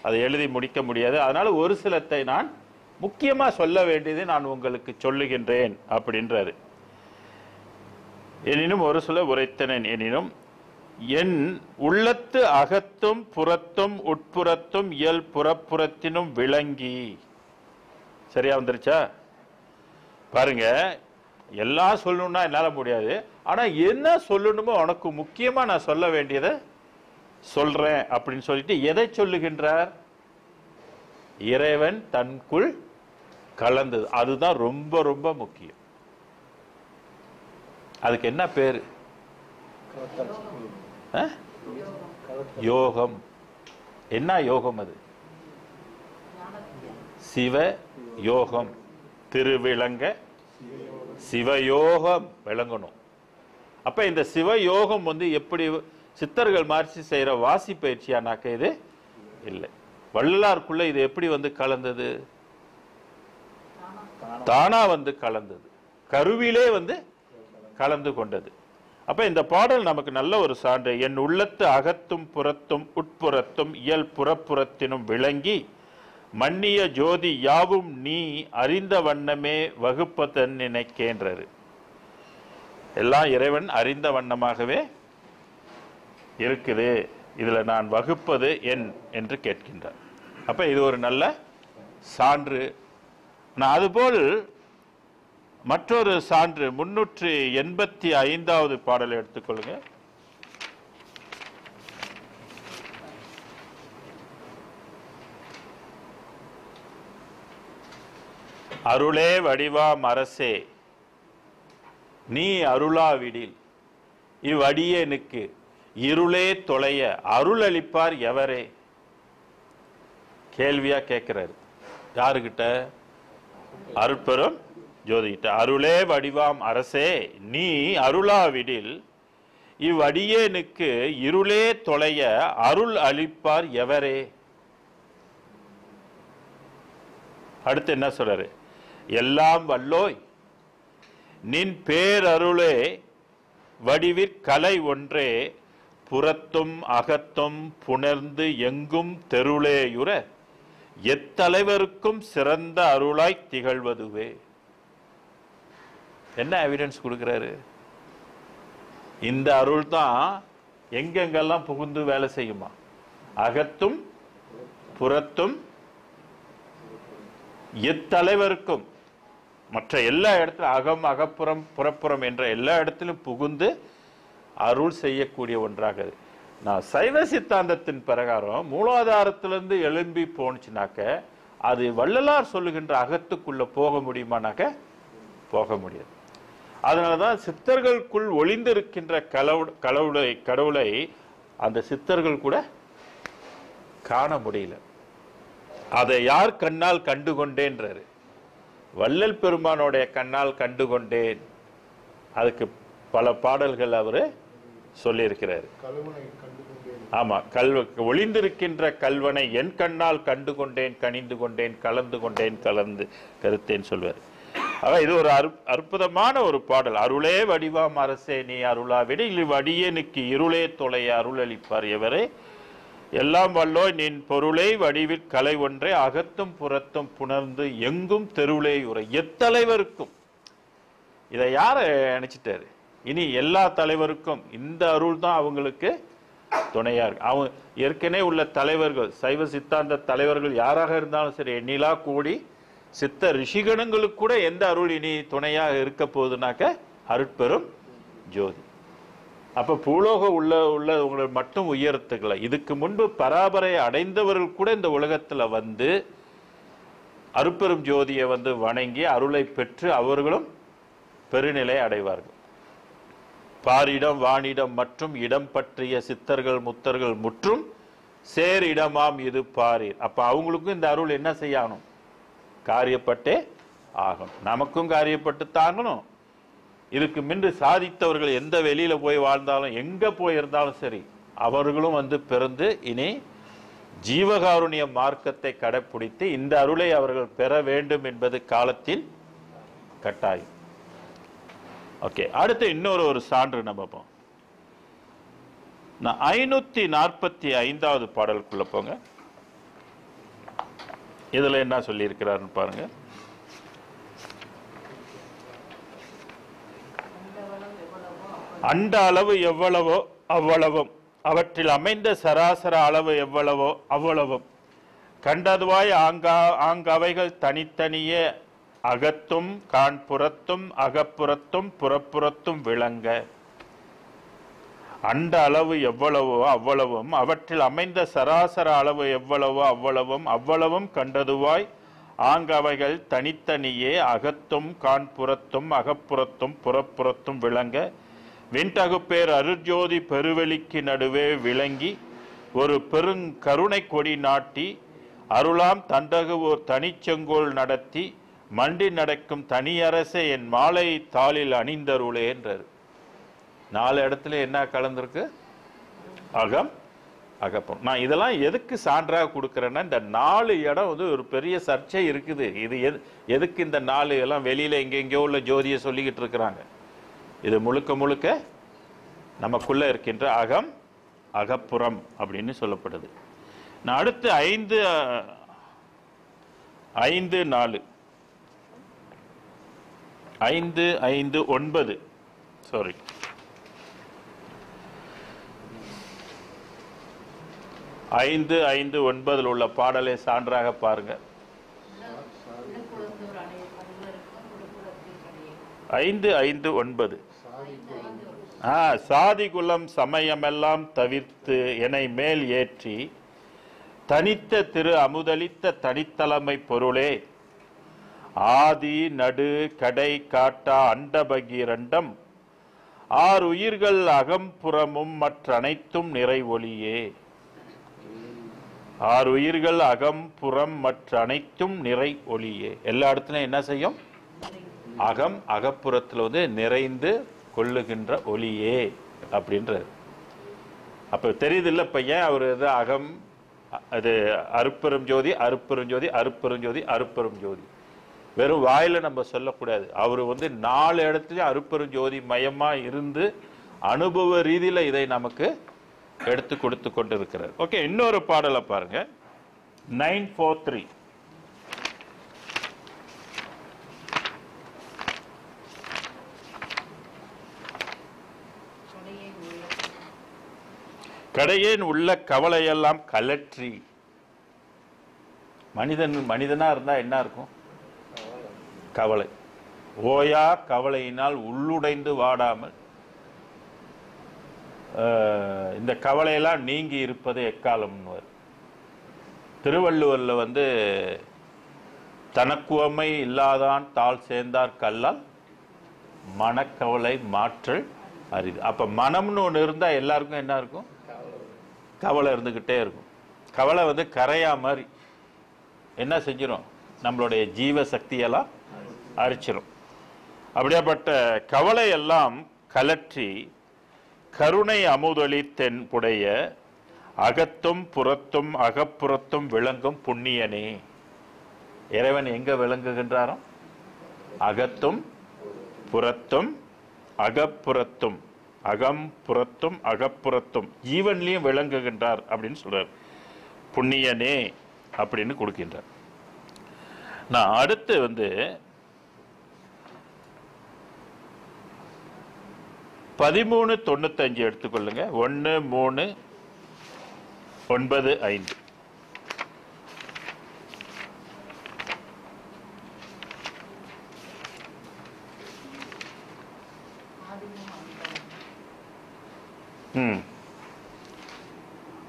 அதை எழுதி முடிக்க முடியாது. அதனால ஒரு சிலத்தை நான் முக்கியமா சொல்ல வேண்டியதை நான் உங்களுக்கு சொல்லுகின்றேன் அப்படின்றாரு. எனினும் ஒரு சில உரைத்தனன் எனினும் என் உள்ளத்து அகத்தும் புறத்தும் உட்புறத்தும் இயல் புறப்புறத்தினும் விளங்கி. சரியா வந்துருச்சா? பாருங்க, எல்லாம் சொல்லணும்னா என்னால முடியாது, ஆனா என்ன சொல்லணுமோ உனக்கு முக்கியமா நான் சொல்ல வேண்டியதை சொல்றேன் அப்படின்னு சொல்லிட்டு எதை சொல்லுகின்றார்? இறைவன் தன்குள் கலந்தது. அதுதான் ரொம்ப ரொம்ப முக்கியம். அதுக்கு என்ன பேரு? யோகம். என்ன யோகம்? அது சிவ யோகம். திருவிளங்க சிவயோகம் விளங்கணும். அப்ப இந்த சிவயோகம் எப்படி சித்தர்கள் மாற்றி செய்யற வாசி பயிற்சியானாக்க இது இல்லை. வள்ளலாருக்குள்ள இது எப்படி கலந்தது? தானா கலந்தது, கருவிலே கலந்து கொண்டது. அப்ப இந்த பாடல் நமக்கு நல்ல ஒரு சான்று. என் உள்ளத்து அகத்தும் புறத்தும் உட்புறத்தும் இயல் புறப்புறத்தினும் விளங்கி மன்னிய ஜோதி யாவும் நீ அறிந்த வண்ணமே வகுப்பதன் நினைக்கின்றது. எல்லாம் இறைவன் அறிந்த வண்ணமாகவே இருக்குது, இதுல நான் வகுப்பது என் என்று கேட்கின்றார். அப்ப இது ஒரு நல்ல சான்று. அதுபோல் மற்றொரு சான்று 385வது பாடலை எடுத்துக்கொள்ளுங்க. அருளே வடிவாம் அரசே நீ அருளாவிடில் இவ்வடியேனுக்கு இருளே தொலைய அருள் அளிப்பார் எவரே. கேள்வியா கேட்கிறாரு. யாருகிட்ட? அருட்பெரும் ஜோதிகிட்ட. அருளே வடிவாம் அரசே நீ அருளாவிடில் இவ்வடியேனுக்கு இருளே தொலைய அருள் அளிப்பார் எவரே. அடுத்து என்ன சொல்றாரு? எல்லாம் வல்லோய் நின் பேரருளே வடிவிற் கலை ஒன்றே புறத்தும் அகத்தும் புணர்ந்து எங்கும் தெருளேயுற எத்தலைவருக்கும் சிறந்த அருளாய் திகழ்வதுவே. என்ன எவிடன்ஸ் கொடுக்கிறாரு? இந்த அருள் தான் எங்கெங்கெல்லாம் புகுந்து வேலை செய்யுமா? அகத்தும் புறத்தும் எத்தலைவருக்கும், மற்ற எல்லா இடத்திலும் அகம் அகப்புறம் புறப்புறம் என்ற எல்லா இடத்திலும் புகுந்து அருள் செய்யக்கூடிய ஒன்றாக. நான் சைவ சித்தாந்தத்தின் பிரகாரம் மூலாதாரத்திலிருந்து எழும்பி போனுச்சுனாக்க அது வள்ளலார் சொல்லுகின்ற அகத்துக்குள்ள போக முடியுமானாக்க போக முடியாது. அதனாலதான் சித்தர்களுக்குள் ஒளிந்திருக்கின்ற கடவுளை அந்த சித்தர்கள் கூட காண முடியல. அதை யார் கண்ணால் கண்டுகொண்டேன்றாரு? வள்ளல் பெருமானுடைய கண்ணால் கண்டுகொண்டேன். அதுக்கு பல பாடல்கள் அவரு சொல்லியிருக்கிறாரு. ஆமா, ஒளிந்திருக்கின்ற கல்வனை என் கண்ணால் கண்டு கொண்டேன், கனிந்து கொண்டேன், கலந்து கொண்டேன், கலந்து கருத்தேன் சொல்வார். ஆக இது ஒரு அற்புதமான ஒரு பாடல். அருளே வடிவாம் அரசே நீ அருளாவிட இவ்வடியனுக்கு இருளே தொலைய அருள் அளிப்பார் எவரே. எல்லாம் வல்லோய் நின் பொருளை வடிவில் கலை ஒன்றே அகத்தும் புறத்தும் புணர்ந்து எங்கும் தெருளே உரை எத்தலைவருக்கும். இதை யார நினைச்சிட்டாரு? இனி எல்லா தலைவருக்கும் இந்த அருள் தான் அவங்களுக்கு துணையா இருக்கு. அவங்க ஏற்கனவே உள்ள தலைவர்கள், சைவ சித்தாந்த தலைவர்கள் யாராக இருந்தாலும் சரி, எண்ணிலா கூடி சித்த ரிஷிகணங்களுக்கு கூட எந்த அருள் இனி துணையாக இருக்க போகுதுனாக்க அருட்பெரும் ஜோதி. அப்ப பூலோக உங்களை மட்டும் உயர்த்துக்கல. இதுக்கு முன்பு பராபரை அடைந்தவர்கள் கூட இந்த உலகத்துல அருட்பெரும் ஜோதியை வணங்கி அருளை பெற்று அவர்களும் பெருநிலை அடைவார்கள். பாரிடம் வானிடம் மற்றும் இடம் பற்றிய சித்தர்கள் முத்தர்கள் முற்றும் சேர் இடமாம் இது பாரீர். அப்ப அவங்களுக்கும் இந்த அருள் என்ன செய்யணும்? காரியப்பட்டே ஆகணும். நமக்கும் காரியப்பட்டு தாங்கணும், இதுக்கு முன்பு சாதித்தவர்கள் எந்த வெளியில போய் வாழ்ந்தாலும் எங்க போய் இருந்தாலும் சரி அவர்களும் வந்து பிறந்து இனி ஜீவகாருண்ய மார்க்கத்தை கடைப்பிடித்து இந்த அருளை அவர்கள் பெற வேண்டும் என்பது காலத்தின் கட்டாயம். ஓகே, அடுத்து இன்னொரு சான்று நம்ம பார்ப்போம். 545வது பாடலுக்குள்ள போங்க. இதுல என்ன சொல்லி இருக்கிறாருன்னு பாருங்க. அண்ட அளவு எவ்வளவோ அவ்வளவும், அவற்றில் அமைந்த சராசர அளவு எவ்வளவோ அவ்வளவும், கண்டதுவாய் ஆங்கவைகள் தனித்தனியே அகத்தும் காண்புறத்தும் அகப்புறத்தும் புறப்புறத்தும் விளங்க. அண்ட அளவு எவ்வளவோ அவ்வளவும், அவற்றில் அமைந்த சராசர அளவு எவ்வளவோ அவ்வளவும், அவ்வளவும் கண்டதுவாய் ஆங்கவைகள் தனித்தனியே அகத்தும் காண்புறத்தும் அகப்புறத்தும் புறப்புறத்தும் விளங்க. விண்தகுப்பேர் அருட்ஜோதி பெருவெளிக்கு நடுவே விளங்கி ஒரு பெருங்கருணை கொடி நாட்டி அருளாம் தந்தகுவோர் தனிச்செங்கோல் நடத்தி மண்டி நடக்கும் தனியரசே என் மாலை தாளில் அணிந்தருளே என்றார். 4 இடத்துல என்ன கலந்திருக்கு? அகம் அகப்புறம். நான் இதெல்லாம் எதுக்கு சான்றாக கொடுக்குறேன்னா, இந்த 4 இடம் வந்து ஒரு பெரிய சர்ச்சை இருக்குது. இது எதுக்கு இந்த 4 எல்லாம் வெளியில எங்கெங்கயோ உள்ள ஜோதியை சொல்லிக்கிட்டு இருக்கிறாங்க. இது முழுக்க முழுக்க நமக்குள்ள இருக்கின்ற அகம் அகப்புறம் அப்படின்னு சொல்லப்படுது. நான் அடுத்து 5-4 5-5-9 சாரி 5-5-9 உள்ள பாடலை சான்றாக பாருங்க. 5-5-9 சாதி குலம் சமயமெல்லாம் தவிர்த்து என்னை மேல் ஏற்றி தனித்த திரு அமுதளித்த தனித்தலைமை பொருளே, ஆதி நடு கடை காட்டா அண்டபகீரண்டம் 6 உயிர்கள் அகம்புறமும் மற்ற அனைத்தும் நிறை ஒளியே. 6 உயிர்கள் அகம்புறம் மற்ற அனைத்தும் நிறை ஒளியே. எல்லா இடத்துலையும் என்ன செய்யும்? அகம் அகப்புறத்தில் வந்து நிறைந்து கொள்ளுகின்ற ஒளியே அப்படின்றது. அப்ப தெரியுது இல்ல பையன் அவர் இது அகம், அது அருப்பெரும் ஜோதி அருப்பெரும் ஜோதி அருப்பெரும் ஜோதி அருப்பெரும் ஜோதி. வெறும் வாயில நம்ம சொல்லக்கூடாது. அவர் வந்து 4 இடத்துலயும் அருப்பெரும் ஜோதி மயமா இருந்து அனுபவ ரீதியில இதை நமக்கு எடுத்து கொடுத்து கொண்டு இருக்கிறார். ஓகே, இன்னொரு பாடலை பாருங்க. 943 கடையேன் உள்ள கவலையெல்லாம் கலற்றி. மனிதனா இருந்தா என்ன இருக்கும்? கவலை. ஓயா கவலையினால் உள்ளுடைந்து வாடாமல் இந்த கவலையெல்லாம் நீங்கி இருப்பது எக்காலம்னு திருவள்ளுவர்ல வந்து தனக்குவமை இல்லாதான் தாள் சேர்ந்தார் கல்லால் மனக்கவலை மாற்றல் அரிது. அப்ப மனம்னு ஒன்று இருந்தா எல்லாருக்கும் என்ன இருக்கும்? கவலை இருந்துகிட்டே இருக்கும். கவலை வந்து கரையா மாதிரி என்ன செஞ்சிடும்? நம்மளுடைய ஜீவ சக்தியெல்லாம் அரிச்சிடும். அப்படியாப்பட்ட கவலை எல்லாம் கலற்றி கருணை அமுதொளி தென்புடைய அகத்தும் புறத்தும் அகப்புறத்தும் விளங்கும் புண்ணியனே. இறைவன் எங்க விளங்குகின்றாரோ? அகத்தும் புறத்தும் அகப்புறத்தும், அகம் புறத்தும் அகப்புறத்தும் ஜீவன்லையும் விளங்குகின்றார் அப்படின்னு சொல்றார். புண்ணியனே அப்படின்னு கொடுக்கின்றார். நான் அடுத்து வந்து 1395 எடுத்துக்கொள்ளுங்க. 1395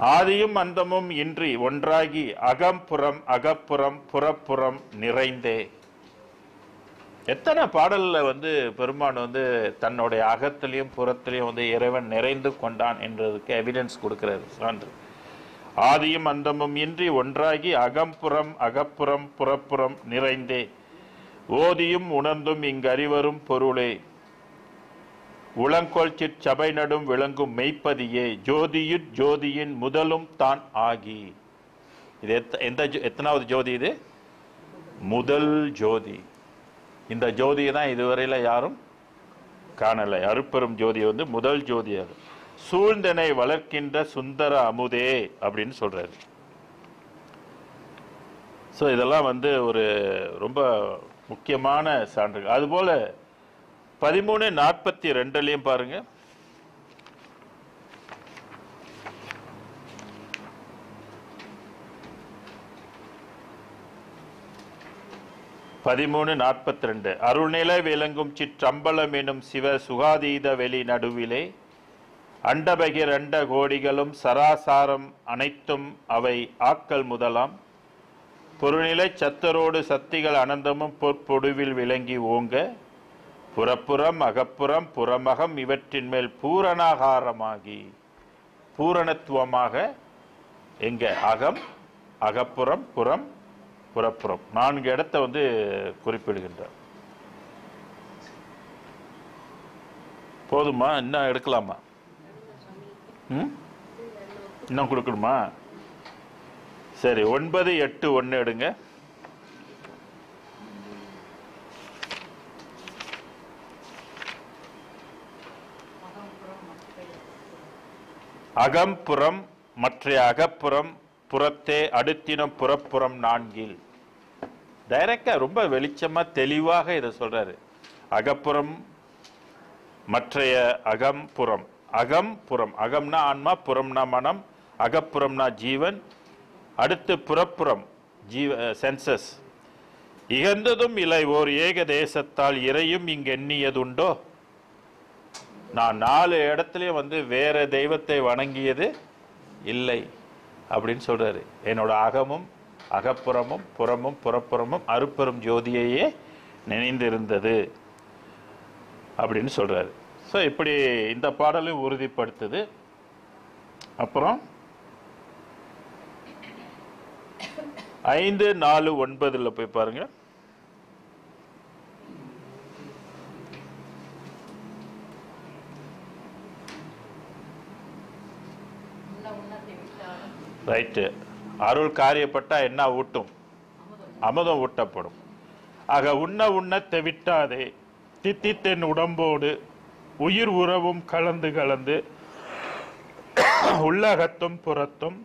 ஆதியும் அந்தமும் இன்றி ஒன்றாகி அகம்புறம் அகப்புறம் புறப்புறம் நிறைந்தே. எத்தனை பாடல்ல வந்து பெருமான் வந்து தன்னுடைய அகத்திலையும் புறத்திலையும் வந்து இறைவன் நிறைந்து கொண்டான் என்றதுக்கு எவிடன்ஸ் கொடுக்கிறார், சான்று. ஆதியும் அந்தமும் இன்றி ஒன்றாகி அகம்புறம் அகப்புறம் புறப்புறம் நிறைந்தே ஓதியும் உணர்ந்தும் இங்கு அறிவரும் பொருளே. உளங்கொள் சிற்சபை நடும் விளங்கும் மெய்ப்பதியே ஜோதியுட் ஜோதியின் முதலும் தான் ஆகி. இது எத்தனாவது ஜோதி? இது முதல் ஜோதி. இந்த ஜோதியை தான் இதுவரையில யாரும் காணலை. அருட்பெரும் ஜோதி வந்து முதல் ஜோதியாக சூழ்ந்தனை வளர்க்கின்ற சுந்தர அமுதே அப்படின்னு சொல்றாரு. ஸோ இதெல்லாம் வந்து ஒரு ரொம்ப முக்கியமான சான்றுகள். அதுபோல 13:42 பாருங்க. அருள்நிலை விளங்கும் சிற்றம்பலம் எனும் சிவ சுகாதீத வெளி நடுவிலே அண்டபகிரண்ட கோடிகளும் சராசாரம் அனைத்தும் அவை ஆக்கல் முதலாம் பொருநிலை சத்தரோடு சக்திகள் அனந்தமும் பொற்பொடுவில் விளங்கி ஓங்க புறப்புறம் அகப்புறம் புறமகம் இவற்றின் மேல் பூரணாகாரமாகி பூரணத்துவமாக எங்க அகம் அகப்புறம் புறம் புறப்புறம் 4 இடத்தை வந்து குறிப்பிடுகின்றார். போதுமா? இன்னும் எடுக்கலாமா? இன்னும் கொடுக்கணுமா? சரி, 9:8 எடுங்க. அகம்புறம் மற்ற அகப்புறம் புறத்தே அடுத்தினம் புறப்புறம் 4 டைரக்டா ரொம்ப வெளிச்சமா தெளிவாக இதை சொல்றாரு. அகப்புறம் மற்றைய அகம்புறம். அகம்புறம், அகம்னா ஆன்மா, புறம்னா மனம், அகப்புறம்னா ஜீவன், அடுத்து புறப்புறம் சென்சஸ். இகந்ததும் இல்லை ஓர் ஏக தேசத்தால் இறையும் இங்கு எண்ணியதுண்டோ. நான் 4 இடத்துலயும் வந்து வேற தெய்வத்தை வணங்கியது இல்லை அப்படின்னு சொல்றாரு. என்னோட அகமும் அகப்புறமும் புறமும் புறப்புறமும் அருட்பெரும் ஜோதியையே நினைந்திருந்தது அப்படின்னு சொல்றாரு. ஸோ இப்படி இந்த பாடலையும் உறுதிப்படுத்துது. அப்புறம் 5:4-9 போய் பாருங்க. ரைட்டு. அருள் காரியப்பட்டா என்ன ஊட்டும்? அமுதம் ஊட்டப்படும். ஆக உண்ண உண்ண தெவிட்டாதே தித்தித்தென் உடம்போடு உயிர் உறவும் கலந்து கலந்து உள்ளகத்தும் புறத்தும்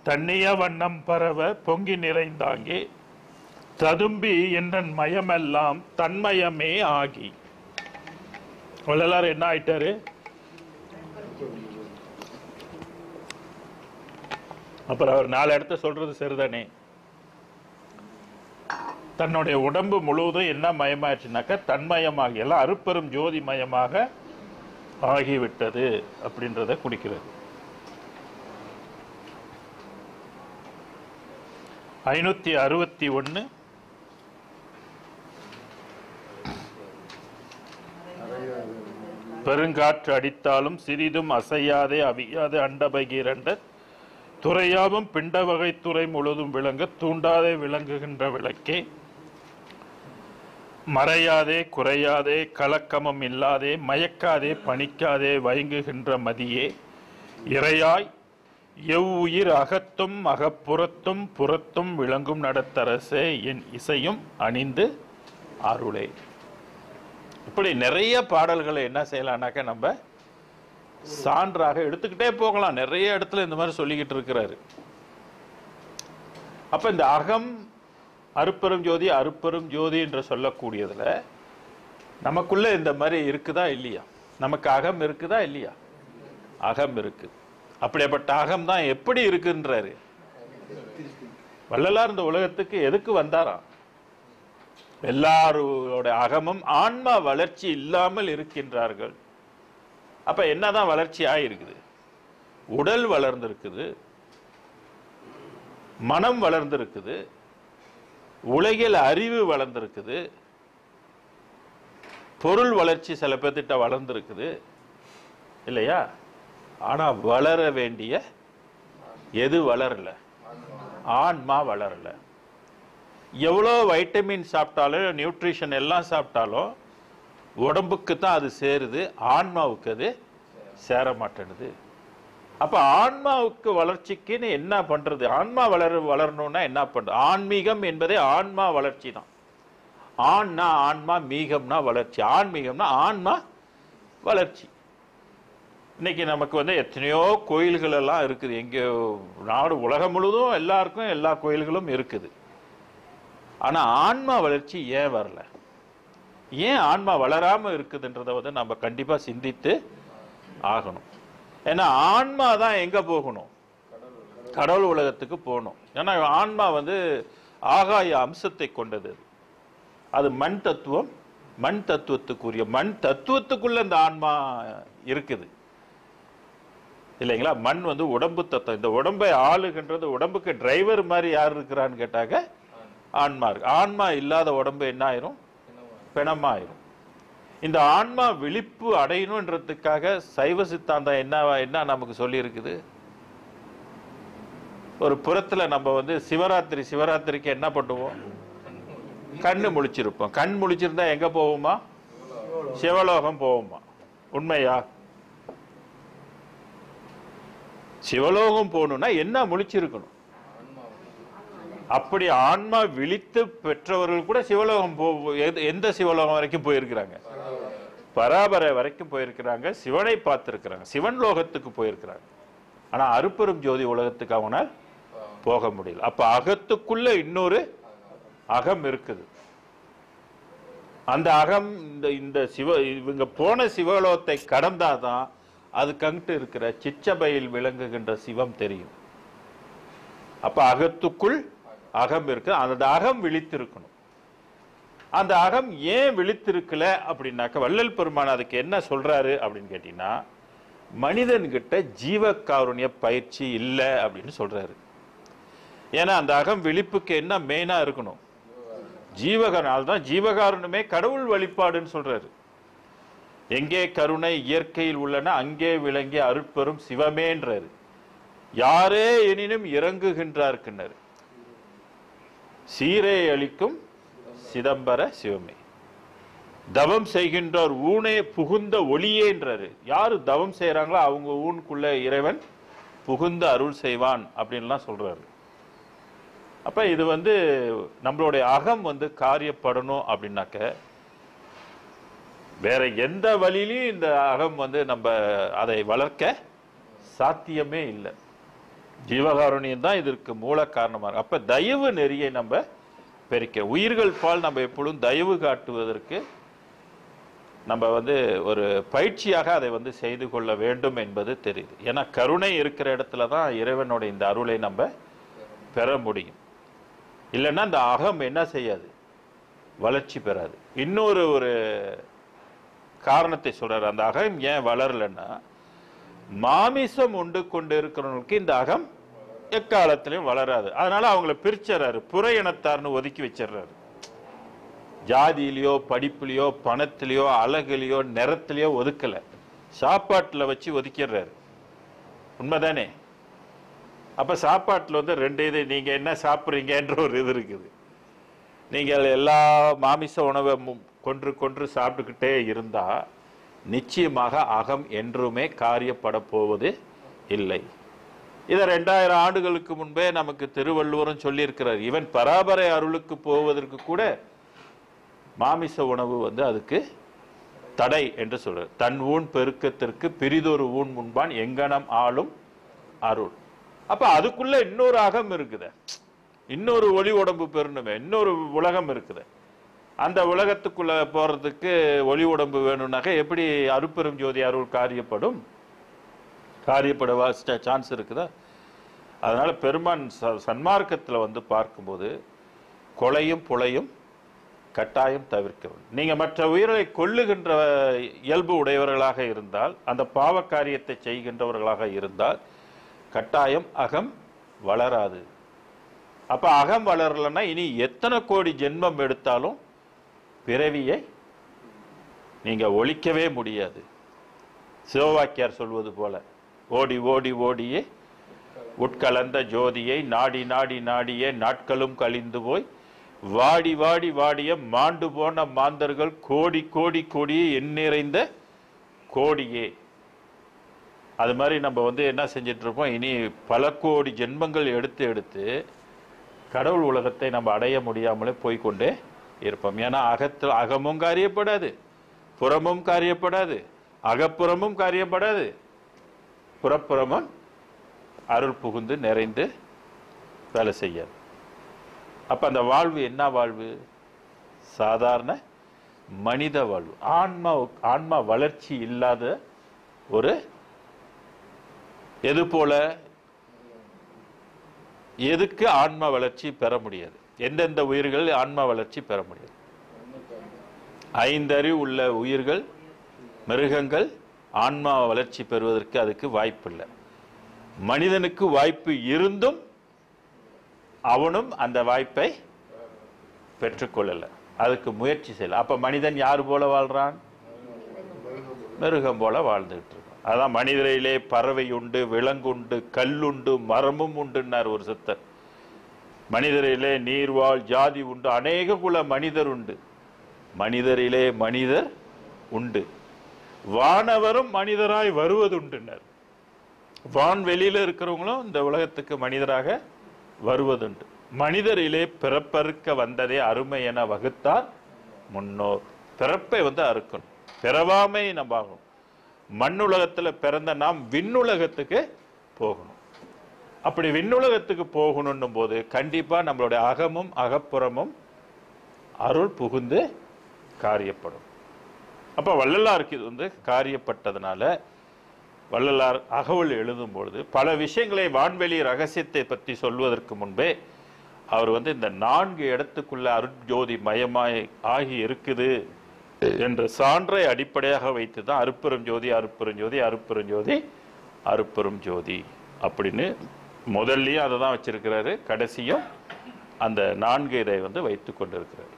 தன்னிய வண்ணம் பரவ பொங்கி நிறைந்தாங்கே ததும்பி என்ற மயமெல்லாம் தன்மயமே ஆகி. எல்லாரும் என்ன ஆயிட்டாரு? அப்புறம் அவர் 4 இடத்த சொல்றது சரிதானே. தன்னுடைய உடம்பு முழுவதும் என்ன மயமாயிடுச்சுனாக்க தன்மயமாகி எல்லாம் அருட்பெரும் ஜோதி மயமாக ஆகிவிட்டது அப்படின்றத குறிக்கிறது. 561 பெருங்காற்று அடித்தாலும் சிறிதும் அசையாதே அவியாதே அண்டபகிரண்ட துறையாவும் பிண்ட வகை துறை முழுதும் விளங்க தூண்டாதே விளங்குகின்ற விளக்கே மறையாதே குறையாதே கலக்கமும் இல்லாதே மயக்காதே பணிக்காதே வயங்குகின்ற மதியே இறையாய் எவ்வுயிர் அகத்தும் அகப்புறத்தும் புறத்தும் விளங்கும் நடத்தரசே என் இசையும் அணிந்து அருளே. இப்படி நிறைய பாடல்களை என்ன செய்யலாம்னாக்க நம்ம சான்றாக எடுத்துக்கிட்டே போகலாம். நிறைய இடத்துல இந்த மாதிரி சொல்லிக்கிட்டு இருக்கிறாரு. அப்ப இந்த அகம் அருட்பெரும் ஜோதி அருட்பெரும் ஜோதி என்று சொல்லக்கூடியதுல நமக்குள்ள இந்த மாதிரி இருக்குதா இல்லையா? நமக்கு அகம் இருக்குதா இல்லையா? அகம் இருக்கு. அப்படிப்பட்ட அகம் தான் எப்படி இருக்குன்றாரு. வள்ளலார் இந்த உலகத்துக்கு எதுக்கு வந்தாராம்? எல்லாரோட அகமும் ஆன்மா வளர்ச்சி இல்லாமல் இருக்கின்றார்கள். அப்ப என்னதான் வளர்ச்சி ஆயிருக்குது? உடல் வளர்ந்திருக்குது, மனம் வளர்ந்திருக்குது, உலகில் அறிவு வளர்ந்திருக்குது, பொருள் வளர்ச்சி சில பேர்த்திட்ட வளர்ந்திருக்குது இல்லையா? ஆனா வளர வேண்டிய எது வளரல? ஆன்மா வளரல. எவ்வளோ வைட்டமின் சாப்பிட்டாலும் நியூட்ரிஷன் எல்லாம் சாப்பிட்டாலும் உடம்புக்கு தான் அது சேருது, ஆன்மாவுக்கு அது சேர மாட்டேனுது. அப்ப ஆன்மாவுக்கு வளர்ச்சிக்குன்னு என்ன பண்றது? ஆன்மா வளரணும்னா என்ன பண்றது? ஆன்மீகம் என்பதே ஆன்மா வளர்ச்சி தான். ஆன்னா ஆன்மா, மீகம்னா வளர்ச்சி. ஆன்மீகம்னா ஆன்மா வளர்ச்சி. இன்னைக்கு நமக்கு வந்து எத்தனையோ கோயில்கள் எல்லாம் இருக்குது. எங்கே நாடு உலகம் முழுவதும் எல்லாருக்கும் எல்லா கோயில்களும் இருக்குது. ஆனா ஆன்மா வளர்ச்சி ஏன் வரல? ஏன் ஆன்மா வளராம இருக்குதுன்றதை வந்து நம்ம கண்டிப்பா சிந்தித்து ஆகணும். ஏன்னா ஆன்மா தான் எங்க போகணும்? கடவுள் உலகத்துக்கு போகணும். ஏன்னா ஆன்மா வந்து ஆகாய அம்சத்தை கொண்டது. அது மண் தத்துவம், மண் தத்துவத்துக்குரிய மண் தத்துவத்துக்குள்ள இந்த ஆன்மா இருக்குது இல்லைங்களா? மண் வந்து உடம்பு தத்துவம். இந்த உடம்பை ஆளுகின்றது, உடம்புக்கு டிரைவர் மாதிரி யார் இருக்கிறான்னு கேட்டாக்க ஆன்மா இருக்கு. ஆன்மா இல்லாத உடம்பு என்ன ஆயிரும்? பிணமாயிரும். இந்த ஆன்மா விழிப்பு அடையணுன்றதுக்காக சைவ சித்தாந்தம் என்ன நமக்கு சொல்லி இருக்குது? ஒரு புறத்துல நம்ம வந்து சிவராத்திரிக்கு என்ன பண்ணுவோம்? கண்ணு முழிச்சிருப்போம். கண் முழிச்சிருந்தா எங்க போவோமா? சிவலோகம் போவோமா? உண்மையா? சிவலோகம் போகணும்னா என்ன முழிச்சிருக்கணும்? அப்படி ஆன்மா விழித்து பெற்றவர்கள் கூட சிவலோகம் எந்த சிவலோகம் வரைக்கும் போயிருக்கிறாங்க? பராபரை வரைக்கும் போயிருக்கிறாங்க. சிவனை பார்த்திருக்கிறாங்க. சிவன் லோகத்துக்கு போயிருக்கிறாங்க. ஆனா அருப்பெரும் ஜோதி உலகத்துக்கு அவனால் போக முடியல. அப்ப அகத்துக்குள்ள இன்னொரு அகம் இருக்குது. அந்த அகம் இந்த இவங்க போன சிவலோகத்தை கடந்தாதான் அதுக்கு அங்கிட்டு இருக்கிற சிச்சபையில் விளங்குகின்ற சிவம் தெரியும். அப்ப அகத்துக்குள் அகம் இருக்கு. அந்த அகம் விழித்திருக்கணும். அந்த அகம் ஏன் விழித்திருக்கல அப்படின்னாக்க வள்ளல் பெருமான் அதுக்கு என்ன சொல்றாரு அப்படின்னு கேட்டீங்கன்னா, மனிதன்கிட்ட ஜீவகாருண்ய பயிற்சி இல்லை அப்படின்னு சொல்றாரு. ஏன்னா அந்த அகம் விழிப்புக்கு என்ன மெயினா இருக்கணும்? ஜீவகனால் தான் ஜீவகாருண்யமே கடவுள் வழிபாடுன்னு சொல்றாரு. எங்கே கருணை இயற்கையில் உள்ளன அங்கே விளங்கிய அருட்பெரும் சிவமேன்றாரு. யாரே எனினும் இறங்குகின்றார்க்குன்னாரு. சீரை அளிக்கும் சிதம்பர சிவமே. தவம் செய்கின்றோர் ஊனே புகுந்த ஒளியேன்றாரு. யாரு தவம் செய்யறாங்களோ அவங்க ஊனுக்குள்ள இறைவன் புகுந்த அருள் செய்வான் அப்படின்லாம் சொல்றாரு. அப்ப இது வந்து நம்மளுடைய அகம் வந்து காரியப்படணும் அப்படின்னாக்க வேற எந்த வழியிலையும் இந்த அகம் வந்து நம்ம அதை வளர்க்க சாத்தியமே இல்லை. ஜீவகாருண்யம் தான் இதற்கு மூல காரணமா இருக்கு. அப்ப தயவு நெறியை நம்ம பெருக்க உயிர்கள் பால் நம்ம எப்பொழுதும் தயவு காட்டுவதற்கு நம்ம வந்து ஒரு பயிற்சியாக அதை வந்து செய்து கொள்ள வேண்டும் என்பது தெரியுது. ஏன்னா கருணை இருக்கிற இடத்துல தான் இறைவனுடைய இந்த அருளை நம்ம பெற முடியும். இல்லைன்னா இந்த அகம் என்ன செய்யாது? வளர்ச்சி பெறாது. இன்னொரு காரணத்தை சொல்றாரு. அந்த அகம் ஏன் வளரலன்னா, மாமிசம் உண்டு கொண்டு இருக்கிறவங்களுக்கு இந்த அகம் எக்காலத்திலையும் வளராது. அதனால அவங்களை பிரிச்சறாரு, புற இனத்தார்னு ஒதுக்கி வச்சிடறாரு. ஜாதியிலையோ படிப்புலையோ பணத்திலையோ அழகுலையோ நிறத்திலையோ ஒதுக்கல, சாப்பாட்டுல வச்சு ஒதுக்கிடுறாரு. உண்மைதானே? அப்ப சாப்பாட்டுல வந்து ரெண்டு இது, நீங்க என்ன சாப்பிட்றீங்கன்ற ஒரு இது இருக்குது. நீங்கள் எல்லா மாமிச உணவை கொன்று சாப்பிட்டுக்கிட்டே இருந்தா நிச்சயமாக அகம் என்றுமே காரியப்பட போவது இல்லை. இதை 2000 ஆண்டுகளுக்கு முன்பே நமக்கு திருவள்ளுவரும் சொல்லியிருக்கிறார். இவன் பராபரை அருளுக்கு போவதற்கு கூட மாமிச உணவு வந்து அதுக்கு தடை என்று சொல்றார். தன் ஊன் பெருக்கத்திற்கு பிரிதொரு ஊன் முன்பான் எங்கனம் ஆளும் அருள். அப்ப அதுக்குள்ள இன்னொரு அகம் இருக்குது, இன்னொரு ஒளி உடம்பு பெறணுமே, இன்னொரு உலகம் இருக்குது. அந்த உலகத்துக்குள்ள போறதுக்கு ஒளி உடம்பு வேணும்னாக்க எப்படி அருட்பெரும் ஜோதி அருள் காரியப்பட சான்ஸ் இருக்குதா? அதனால பெருமான் சன்மார்க்கத்துல வந்து பார்க்கும்போது கொலையும் புலையும் கட்டாயம் தவிர்க்க வேண்டும். நீங்க மற்ற உயிர்களை கொல்லுகின்ற இயல்பு உடையவர்களாக இருந்தால், அந்த பாவ காரியத்தை செய்கின்றவர்களாக இருந்தால் கட்டாயம் அகம் வளராது. அப்ப அகம் வளரலன்னா இனி எத்தனை கோடி ஜென்மம் எடுத்தாலும் பிறவியை நீங்க ஒழிக்கவே முடியாது. சிவவாக்கியார் சொல்வது போல, ஓடி ஓடி ஓடியே உட்கலந்த ஜோதியை நாடி நாடி நாடியே நாட்களும் கழிந்து போய் வாடி வாடி வாடிய மாண்டு போன மாந்தர்கள் கோடி கோடி கோடியே எண்ணிறைந்த கோடியே. அது மாதிரி நம்ம வந்து என்ன செஞ்சிட்டு இருப்போம், இனி பல கோடி ஜென்மங்கள் எடுத்து எடுத்து கடவுள் உலகத்தை நம்ம அடைய முடியாமலே போய்கொண்டே இருப்போம். ஏன்னா அகமும் காரியப்படாது, புறமும் காரியப்படாது, அகப்புறமும் காரியப்படாது, புறப்புறமும் அருள் புகுந்து நிறைந்து வேலை செய்யாது. அப்ப அந்த வாழ்வு என்ன வாழ்வு? சாதாரண மனித வாழ்வு. ஆன்மா வளர்ச்சி இல்லாத ஒரு எது போல எதுக்கு ஆன்மா வளர்ச்சி பெற முடியாது? எந்தெந்த உயிர்கள் ஆன்மா வளர்ச்சி பெற முடியாது? 5 அறிவு உள்ள உயிர்கள், மிருகங்கள் ஆன்மா வளர்ச்சி பெறுவதற்கு அதுக்கு வாய்ப்பில்லை. மனிதனுக்கு வாய்ப்பு இருந்தும் அவனும் அந்த வாய்ப்பை பெற்றுக்கொள்ளல, அதுக்கு முயற்சி செய்யல. அப்ப மனிதன் யார் போல வாழ்றான்? மிருகம் போல வாழ்ந்துகிட்டு இருக்கான். அதான் மனிதரிலே பறவை உண்டு, விலங்குண்டு, கல்லுண்டு, மரமும் உண்டுன்னார் ஒரு சித்தர். மனிதரிலே நீர்வாழ் ஜாதி உண்டு, அநேக குல மனிதர் உண்டு. மனிதரிலே மனிதர் உண்டு, வானவரும் மனிதராய் வருவதுண்டுன்னார். வான்வெளியில இருக்கிறவங்களும் இந்த உலகத்துக்கு மனிதராக வருவதுண்டு. மனிதரிலே பிறப்பறுக்க வந்ததே அருமை என வகுத்தார் முன்னோர். பிறப்பை வந்து அறுக்கணும், பிறவாமை நம்ம ஆகணும். மண்ணுலகத்துல பிறந்த நாம் விண்ணுலகத்துக்கு போகணும். அப்படி விண்ணுலகத்துக்கு போகணும் போது கண்டிப்பா நம்மளுடைய அகமும் அகப்புறமும் அருள் புகுந்து காரியப்படும். அப்ப வள்ளலாருக்கு இது வந்து காரியப்பட்டதுனால வள்ளலார் அகவல் எழுதும் பொழுது பல விஷயங்களை வான்வெளி ரகசியத்தை பற்றி சொல்வதற்கு முன்பே அவர் வந்து இந்த 4 இடத்துக்குள்ள அருட்ஜோதி மயமாய் ஆகி இருக்குது என்ற சான்றை அடிப்படையாக வைத்து தான் அருட்பெரும் ஜோதி அருட்பெரும் ஜோதி அருட்பெரும் ஜோதி அருட்பெரும் ஜோதி அப்படின்னு முதல்லயும் அதை தான் வச்சிருக்கிறாரு, கடைசியும் அந்த 4 இதை வந்து வைத்து கொண்டிருக்கிறார்.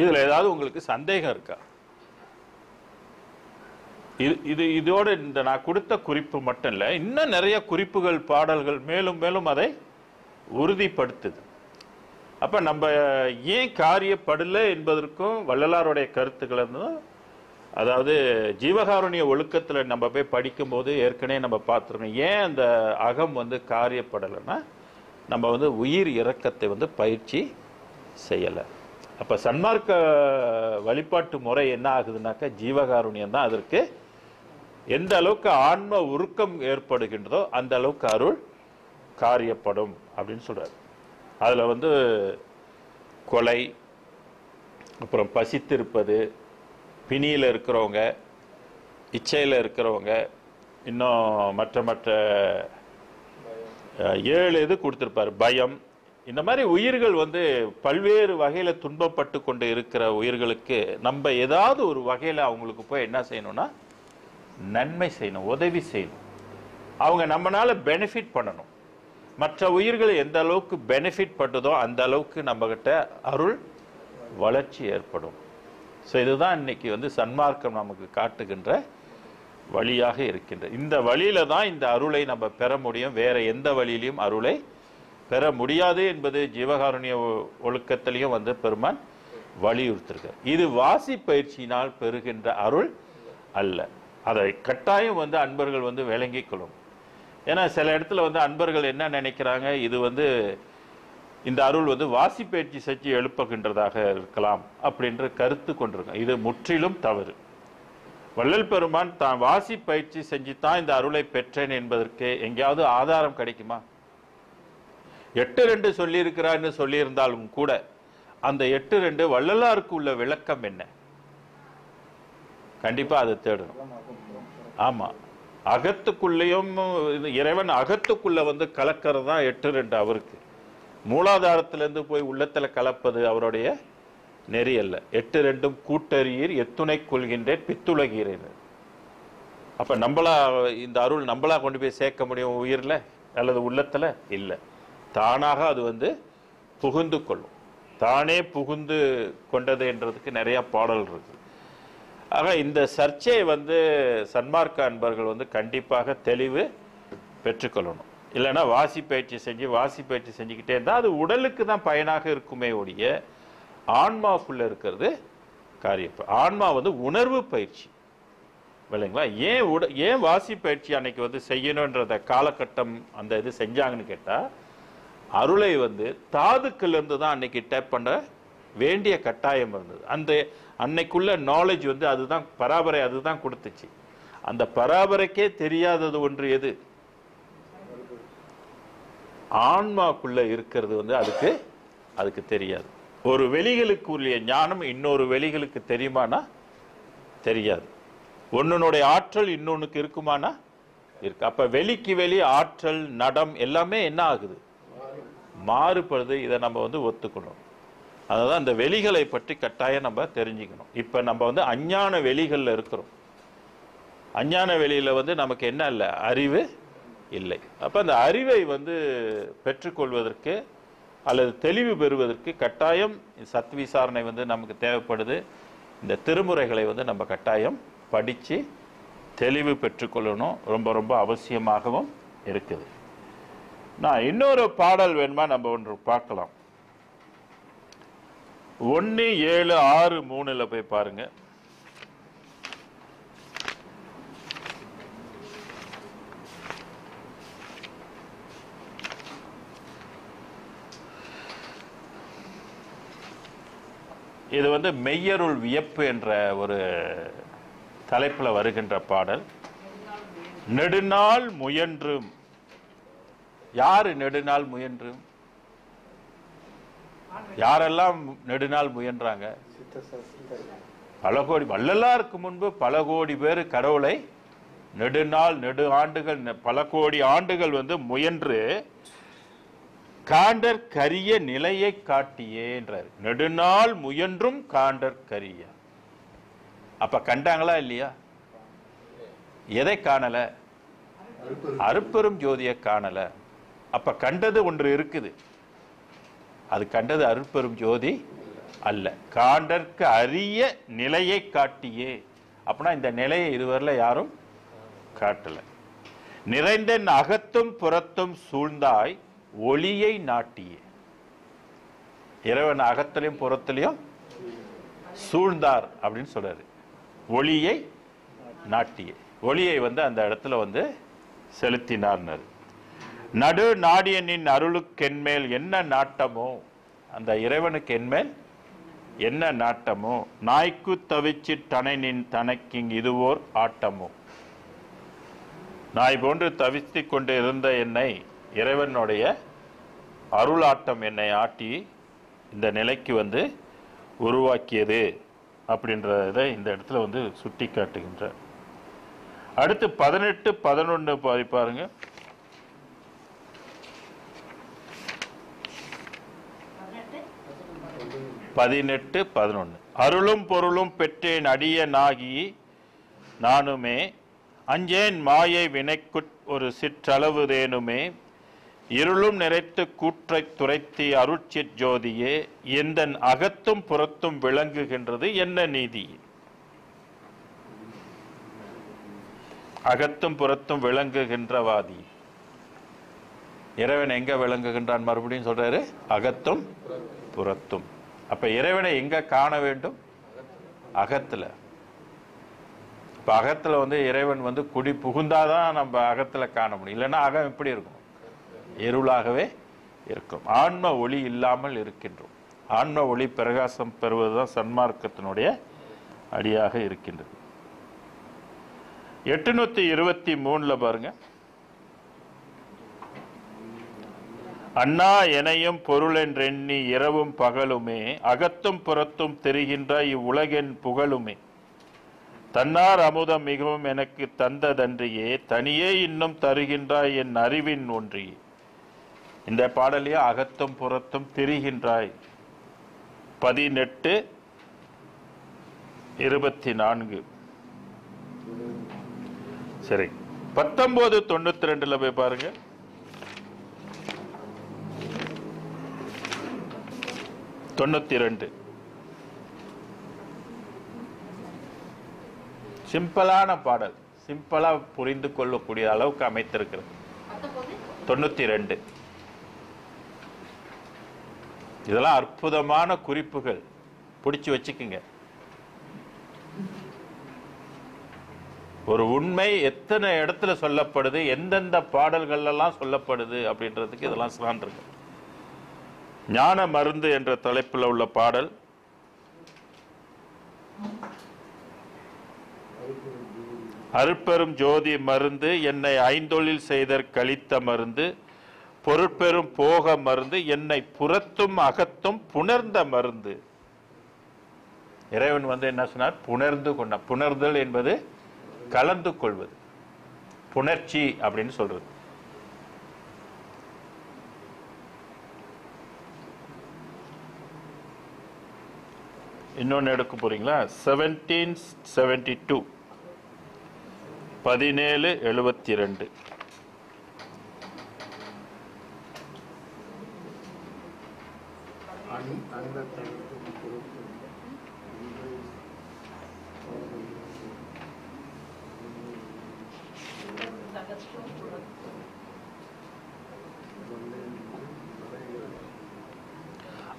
இதுல ஏதாவது உங்களுக்கு சந்தேகம் இருக்கா? இதோட இந்த நான் கொடுத்த குறிப்பு மட்டும் இல்லை, இன்னும் நிறைய குறிப்புகள் பாடல்கள் மேலும் மேலும் அதை உறுதிப்படுத்துது. அப்ப நம்ம ஏன் காரியப்படலை என்பதற்கும் வள்ளலாருடைய கருத்துக்கள் இருந்ததும், அதாவது ஜீவகாருண்ய ஒழுக்கத்துல நம்ம போய் படிக்கும் போது ஏற்கனவே நம்ம பார்த்துருக்கோம். ஏன் அந்த அகம் வந்து காரியப்படலைன்னா நம்ம வந்து உயிர் இரக்கத்தை வந்து பயிற்சி செய்யலை. அப்ப சன்மார்க்க வழிபாட்டு முறை என்ன ஆகுதுனாக்கா ஜீவகாருண்யம் தான் அதற்கு எந்த அளவுக்கு ஆன்ம உருக்கம் ஏற்படுகின்றதோ அந்த அளவுக்கு அருள் காரியப்படும் அப்படின்னு சொல்றாரு. அதுல வந்து கொலை, அப்புறம் பசித்திருப்பது, பிணியில இருக்கிறவங்க, இச்சையில இருக்கிறவங்க, இன்னும் மற்ற மற்ற 7 இது கொடுத்திருப்பாரு. பயம், இந்த மாதிரி உயிர்கள் வந்து பல்வேறு வகையில துன்பப்பட்டு கொண்டு இருக்கிற உயிர்களுக்கு நம்ம ஏதாவது ஒரு வகையில அவங்களுக்கு போய் என்ன செய்யணும்னா நன்மை செய்யணும், உதவி செய்யணும். அவங்க நம்மளால பெனிஃபிட் பண்ணணும். மற்ற உயிர்கள் எந்த அளவுக்கு பெனிஃபிட் பண்ணுதோ அந்த அளவுக்கு நம்ம கிட்ட அருள் வளர்ச்சி ஏற்படும். ஸோ இதுதான் இன்னைக்கு வந்து சன்மார்க்கம் நமக்கு காட்டுகின்ற வழியாக இருக்கின்ற. இந்த வழியில தான் இந்த அருளை நம்ம பெற முடியும். வேற எந்த வழியிலையும் அருளை பெற முடியாது என்பது ஜீவகாருண்ய ஒழுக்கத்திலையும் வந்து பெருமான் வலியுறுத்திருக்கார். இது வாசி பயிற்சியினால் பெறுகின்ற அருள் அல்ல. அதை கட்டாயம் வந்து அன்பர்கள் வந்து விளங்கிக் கொள்ளும். ஏன்னா சில இடத்துல வந்து அன்பர்கள் என்ன நினைக்கிறாங்க, இது வந்து இந்த அருள் வந்து வாசி பயிற்சி செஞ்சு எழுப்புகின்றதாக இருக்கலாம் அப்படின்ற கருத்து கொண்டிருக்காங்க. இது முற்றிலும் தவறு. வள்ளல் பெருமான் தான் வாசி பயிற்சி செஞ்சு தான் இந்த அருளை பெற்றேன் என்பதற்கு எங்கேயாவது ஆதாரம் கிடைக்குமா? 8.2 சொல்லியிருக்கிறான்னு சொல்லியிருந்தாலும் கூட அந்த 8.2 வள்ளலாருக்கு உள்ள விளக்கம் என்ன? கண்டிப்பா அதை தேடணும். ஆமா, அகத்துக்குள்ளேயும் இறைவன் அகத்துக்குள்ள வந்து கலக்கிறது தான் 8.2 அவருக்கு. மூலாதாரத்திலிருந்து போய் உள்ளத்துல கலப்பது அவருடைய நெறி அல்ல. 8.2 கூட்டறியீர் எத்துணை கொள்கின்றேன் பித்துலகீரேன். அப்ப நம்மளா இந்த அருள் நம்மளா கொண்டு போய் சேர்க்க முடியும் உயிர்ல அல்லது உள்ளத்துல? இல்லை, தானாக அது வந்து புகுந்து கொள்ளும். தானே புகுந்து கொண்டது என்றதுக்கு நிறைய பாடல் இருக்கு. ஆக இந்த சர்ச்சையை வந்து சன்மார்க்க அன்பர்கள் வந்து கண்டிப்பாக தெளிவு பெற்றுக்கொள்ளணும். இல்லைன்னா வாசி பயிற்சி செஞ்சுக்கிட்டே இருந்தால் அது உடலுக்கு தான் பயனாக இருக்குமே ஒழிய ஆன்மாவுக்குள்ள இருக்கிறது காரியம். ஆன்மா வந்து உணர்வு பயிற்சி இல்லைங்களா? ஏன் வாசி பயிற்சி அன்னைக்கு வந்து செய்யணுன்றத காலகட்டம் அந்த இது செஞ்சாங்கன்னு கேட்டால், அருளை வந்து தாதுக்கள் இருந்து தான் அன்னைக்கு டேப் பண்ண வேண்டிய கட்டாயம் இருந்தது. அந்த அன்னைக்குள்ள நாலேஜ் வந்து அதுதான் பராபரை, அதுதான் கொடுத்துச்சு. அந்த பராபரைக்கே தெரியாதது ஒன்று எது? ஆன்மாக்குள்ள இருக்கிறது வந்து அதுக்கு தெரியாது. ஒரு வெளிகளுக்குரிய ஞானம் இன்னொரு வெளிகளுக்கு தெரியுமானா தெரியாது. ஒன்னுடைய ஆற்றல் இன்னொன்னுக்கு இருக்குமானா இருக்கு. அப்ப வெளிக்கு வெளி ஆற்றல் நடம் எல்லாமே என்ன ஆகுது? மாறுபடுது. இதை நம்ம வந்து ஒத்துக்கணும். அதுதான் இந்த வெளிகளை பற்றி கட்டாயம் நம்ம தெரிஞ்சுக்கணும். இப்ப நம்ம வந்து அஞ்ஞான வெளிகள்ல இருக்கிறோம். அஞ்ஞான வெளியில வந்து நமக்கு என்ன இல்லை? அறிவு இல்லை. அப்ப அந்த அறிவை வந்து பெற்றுக்கொள்வதற்கு அல்லது தெளிவு பெறுவதற்கு கட்டாயம் சத் விசாரணை வந்து நமக்கு தேவைப்படுது. இந்த திருமுறைகளை வந்து நம்ம கட்டாயம் படிச்சு தெளிவு பெற்றுக்கொள்ளணும். ரொம்ப ரொம்ப அவசியமாகவும் இருக்குது. நான் இன்னொரு பாடல் வேணுமா நம்ம ஒன்று பார்க்கலாம். 1-7-6-3 போய் பாருங்க. இது வந்து மெய்யருள் வியப்பு என்ற ஒரு தலைப்புல வருகின்ற பாடல். நெடுநாள் முயன்றும். யாரு நெடுநாள் முயன்றும்? யாரெல்லாம் நெடுநாள் முயன்றாங்க? பல கோடி வள்ளலாருக்கு முன்பு பல கோடி பேர் கடவுளை நெடுநாள் நெடு ஆண்டுகள் பல கோடி ஆண்டுகள் வந்து முயன்று காண்டர் கரிய நிலையை காட்டியே என்றார். நெடுநாள் முயன்றும் காண்டர் கரிய. அப்ப கண்டாங்களா இல்லையா? எதை காணல? அருட்பெரும் ஜோதியை காணல. அப்ப கண்டது ஒன்று இருக்குது. அது கண்டது அருட்பெரும் ஜோதி அல்ல. காண்டற்கு அரிய நிலையை காட்டியே. அப்படின்னா இந்த நிலையை இதுவரையில யாரும் காட்டல. நிறைந்த அகத்தும் புறத்தும் சூழ்ந்தாய் ஒளியை நாட்டியே. இறைவன் அகத்திலையும் புறத்திலையும் சூழ்ந்தார் அப்படின்னு சொல்றாரு. ஒளியை நாட்டியே. ஒளியை வந்து அந்த இடத்துல வந்து செலுத்தினார். நடு நாடியனின் அருளுக்கென்மேல் என்ன நாட்டமோ, அந்த இறைவனுக்கு என்மேல் என்ன நாட்டமோ, நாய்க்கு தவிச்சு தனைனின் தனக்கிங் இதுவோர் ஆட்டமோ. நாய் போன்று தவித்து கொண்டு இருந்த என்னை இறைவனுடைய அருளாட்டம் என்னை ஆட்டி இந்த நிலைக்கு வந்து உருவாக்கியது அப்படின்றத இந்த இடத்துல வந்து சுட்டி காட்டுகின்ற. அடுத்து 18-11 பாருங்க. 18-11. அருளும் பொருளும் பெற்றேன் அடியனாகி நானுமே அஞ்சேன் மாயை வினைக்குட் ஒரு சிற்றளவுதேனுமே இருளும் நிறைத்து கூற்றை துரைத்தி அருட்சிற் ஜோதியே எந்தன் அகத்தும் புறத்தும் விளங்குகின்றது என்ன நீதி. அகத்தும் புறத்தும் விளங்குகின்றவாதி. இறைவன் எங்க விளங்குகின்றான்? மறுபடியும் சொல்றாரு, அகத்தும் புறத்தும். அப்ப இறைவனை எங்க காண வேண்டும்? அகத்துல. இப்ப அகத்துல வந்து இறைவன் வந்து குடி புகுந்தாதான் நம்ம அகத்துல காண முடியும். இல்லைன்னா அகம் எப்படி இருக்கும்? இருளாகவே இருக்கும். ஆன்ம ஒளி இல்லாமல் இருக்கின்றோம். ஆன்ம ஒளி பிரகாசம் பெறுவதுதான் சன்மார்க்கத்தினுடைய அடியாக இருக்கின்றது. 823 பாருங்க. அண்ணா எனையும் பொருள் என்றெண்ணி இரவும் பகலுமே அகத்தும் புறத்தும் தெரிகின்ற இவ்வுலகின் புகழுமே தன்னார் அமுதம் மிகவும் எனக்கு தந்ததன்றியே தனியே இன்னும் தருகின்றாய் என் அறிவின் ஒன்றியே. இந்த பாடலையே அகத்தும் புறத்தும் திரிகின்றாய். 18-24. சரி, 19-92 போய் பாருங்க. சிம்பிளான பாடல், சிம்பிளா புரிந்து கொள்ளக்கூடிய அளவுக்கு அமைத்திருக்கிறது. 92. இதெல்லாம் அற்புதமான குறிப்புகள், பிடிச்சு வச்சுக்குங்க. ஒரு உண்மை எத்தனை இடத்துல சொல்லப்படுது, எந்தெந்த பாடல்கள் எல்லாம் சொல்லப்படுது அப்படின்றதுக்கு இதெல்லாம் சான்றுகள். ஞான மருந்து என்ற தலைப்பில் உள்ள பாடல் அருட்பெரும் ஜோதி மருந்து என்னை ஐந்தொழில் செய்தற் கழித்த மருந்து பொருட்பெரும் போக மருந்து என்னை புறத்தும் அகத்தும் புணர்ந்த மருந்து. இறைவன் என்ன சொன்னார்? புணர்ந்து கொண்ட. புணர்தல் என்பது கலந்து கொள்வது, புணர்ச்சி அப்படின்னு சொல்றது. இன்னொன்னு எடுக்க போறீங்களா? 1772 1772.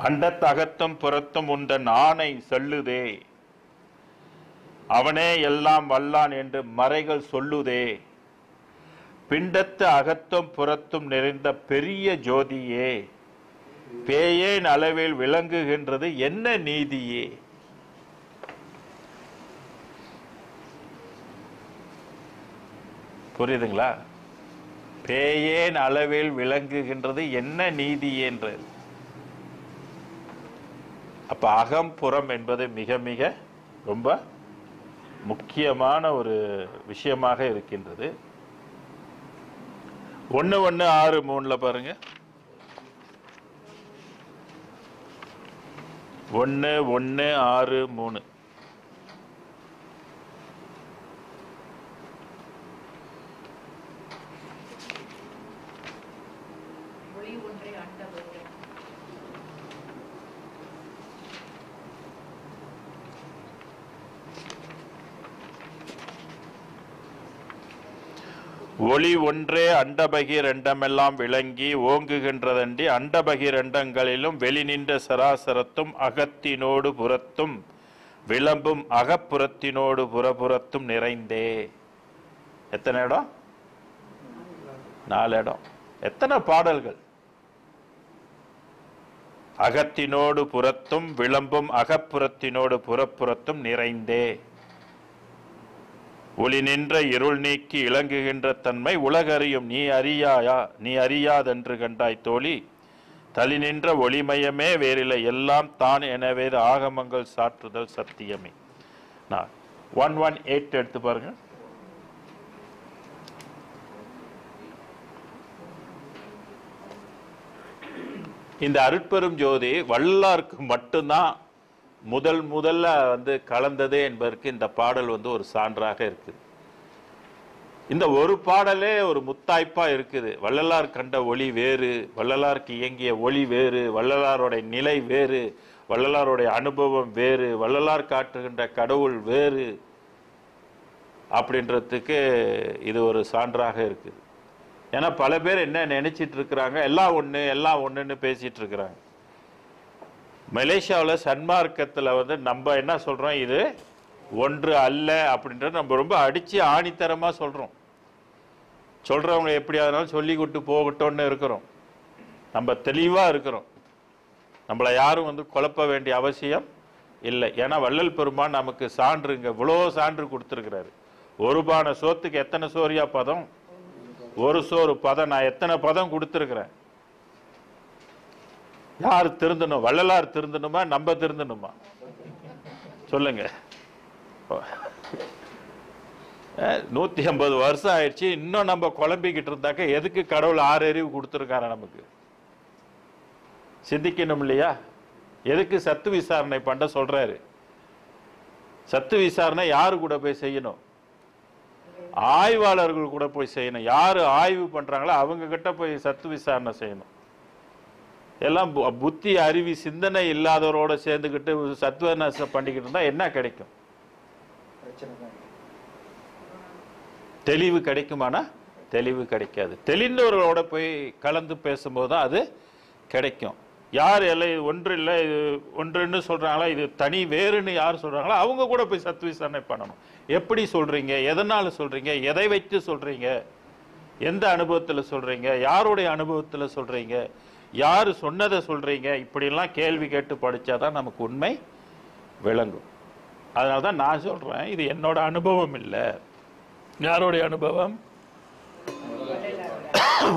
அண்டத்தகத்தும் புறத்தும் உண்டன் ஆணை சொல்லுதே, அவனே எல்லாம் வல்லான் என்று மறைகள் சொல்லுதே, பிண்டத்து அகத்தும் புறத்தும் நிறைந்த பெரிய ஜோதியே, பேயேன் அளவில் விளங்குகின்றது என்ன நீதியே. புரியுதுங்களா? பேயேன் அளவில் விளங்குகின்றது என்ன நீதியேன்றது. அப்ப அகம் புறம் என்பது மிக மிக ரொம்ப முக்கியமான ஒரு விஷயமாக இருக்கின்றது. 1:1:6:3 பாருங்க. 1:1:6:3. ஒளி ஒன்றே அண்டபகிரண்டமெல்லாம் விளங்கி ஓங்குகின்றதண்டி அண்டபகிரண்டங்களிலும் வெளி நின்ற சராசரத்தும் அகத்தினோடு புறத்தும் விளம்பும் அகப்புறத்தினோடு புறப்புறத்தும் நிறைந்தே. எத்தனை இடம்? 4 இடம். எத்தனை பாடல்கள்? அகத்தினோடு புறத்தும் விளம்பும் அகப்புறத்தினோடு புறப்புறத்தும் நிறைந்தே. ஒளி நின்ற இருள் நீக்கி இளங்குகின்ற தன்மை உலகறியும் நீ அறியாதென்று கண்டாய் தோழி, தளி நின்ற ஒளிமயமே வேறில்லை எல்லாம் தான் எனவே ஆகமங்கள் சாற்றுதல் சத்தியமே. 1:1:8 எடுத்து பாருங்க. இந்த அருட்பெரும் ஜோதி வல்லாருக்கு மட்டும்தான் முதல்ல கலந்தது என்பதற்கு இந்த பாடல் ஒரு சான்றாக இருக்குது. இந்த ஒரு பாடலே ஒரு முத்தாய்ப்பா இருக்குது. வள்ளலார் கண்ட ஒளி வேறு, வள்ளலாருக்கு இயங்கிய ஒளி வேறு, வள்ளலாருடைய நிலை வேறு, வள்ளலாருடைய அனுபவம் வேறு, வள்ளலார் காட்டுகின்ற கடவுள் வேறு அப்படின்றதுக்கு இது ஒரு சான்றாக இருக்குது. ஏன்னா பல பேர் என்ன நினைச்சிட்டு இருக்கிறாங்க, எல்லாம் ஒண்ணுன்னு பேசிட்டு இருக்கிறாங்க. மலேசியாவில் சன்மார்க்கத்தில் நம்ம என்ன சொல்றோம், இது ஒன்று அல்ல அப்படின்றது நம்ம ரொம்ப அடிச்சு ஆணித்தரமா சொல்றோம். சொல்றவங்க எப்படியாவது சொல்லி கொடுத்து போகட்டும்னு இருக்கிறோம். நம்ம தெளிவா இருக்கிறோம். நம்மளை யாரும் குழப்ப வேண்டிய அவசியம் இல்லை. ஏன்னா வள்ளல் பெருமான் நமக்கு சான்றுங்க இவ்வளோ சான்று கொடுத்துருக்கிறாரு. ஒரு பானை சோத்துக்கு எத்தனை சோரியா பதம்? ஒரு சோறு பதம். நான் எத்தனை பதம் கொடுத்துருக்கிறேன். யார் திருந்தணும்? வள்ளலார் திருந்தணுமா, நம்ம திருந்தணுமா? சொல்லுங்க. 150 வருஷம் ஆயிடுச்சு, இன்னும் நம்ம குழம்பிக்கிட்டு இருந்தாக்க எதுக்கு கடவுள் 6 அறிவு கொடுத்துருக்காரு நமக்கு? சிந்திக்கணும் இல்லையா? எதுக்கு சத்து விசாரணை பண்ண சொல்றாரு? சத்து விசாரணை யாரு கூட போய் செய்யணும்? ஆய்வாளர்கள் கூட போய் செய்யணும். யாரு ஆய்வு பண்றாங்களோ அவங்க கிட்ட போய் சத்து விசாரணை செய்யணும். எல்லாம் புத்தி அறிவி சிந்தனை இல்லாதவரோட சேர்ந்துக்கிட்டு சத்துவநாசம் பண்ணிக்கிட்டு இருந்தா என்ன கிடைக்கும்? தெளிவு கிடைக்குமானா தெளிவு கிடைக்காது. தெளிந்தவர்களோட போய் கலந்து பேசும்போது தான் அது கிடைக்கும். யார் எல்லை ஒன்று இல்லை இது ஒன்றுன்னு சொல்றாங்களா, இது தனி வேறுன்னு யார் சொல்றாங்களோ அவங்க கூட போய் சத்து விசாரணை பண்ணணும். எப்படி சொல்றீங்க, எதனால சொல்றீங்க, எதை வைத்து சொல்றீங்க, எந்த அனுபவத்தில் சொல்றீங்க, யாருடைய அனுபவத்தில் சொல்றீங்க, யார் சொன்னதை சொல்றீங்க, இப்படிலாம் கேள்வி கேட்டு படிச்சாதான் நமக்கு உண்மை விளங்கும். அதனால தான் நான் சொல்றேன், இது என்னோட அனுபவம் இல்லை. யாருடைய அனுபவம்?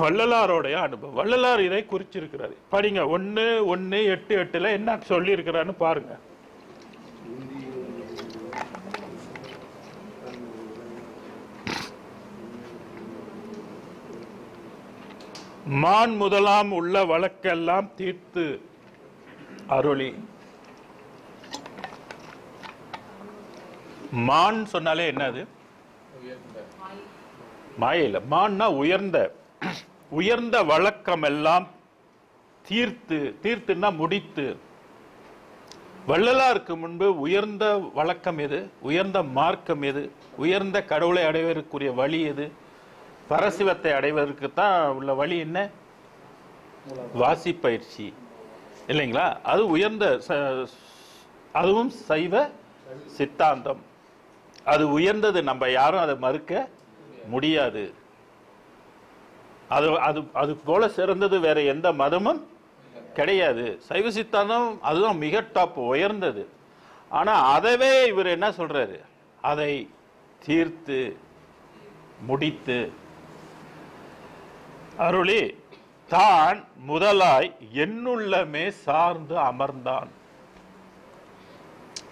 வள்ளலாரோடைய அனுபவம். வள்ளலார் இதை குறிச்சிருக்கிறார். படிங்க 1:1:8:8 என்ன சொல்லி இருக்கிறான்னு பாருங்க. மான் முதலாம் உள்ள வழக்கெல்லாம் தீர்த்து அருளி. மான் சொன்னாலே என்னது? மாயில. மான்னா உயர்ந்த வழக்கம் எல்லாம் தீர்த்துன்னா முடித்து. வள்ளலாருக்கு முன்பு உயர்ந்த வழக்கம் எது, உயர்ந்த மார்க்கம் எது, உயர்ந்த கடவுளை அடைவதற்குரிய வழி எது, பரசிவத்தை அடைவதற்கு தான் உள்ள வழி என்ன? வாசி பயிற்சி இல்லைங்களா? அது உயர்ந்த, அதுவும் சைவ சித்தாந்தம். அது உயர்ந்தது, நம்ம யாரும் அதை மறுக்க முடியாது. அது அது அது போல சிறந்தது வேற எந்த மதமும் கிடையாது. சைவ சித்தாந்தம் அதுதான் மிக டாப், உயர்ந்தது. ஆனா அதவே இவர் என்ன சொல்றாரு? அதை தீர்த்து முடித்து அருளி தான் முதலாய் என்னுள்ளமே சார்ந்து அமர்ந்தான்.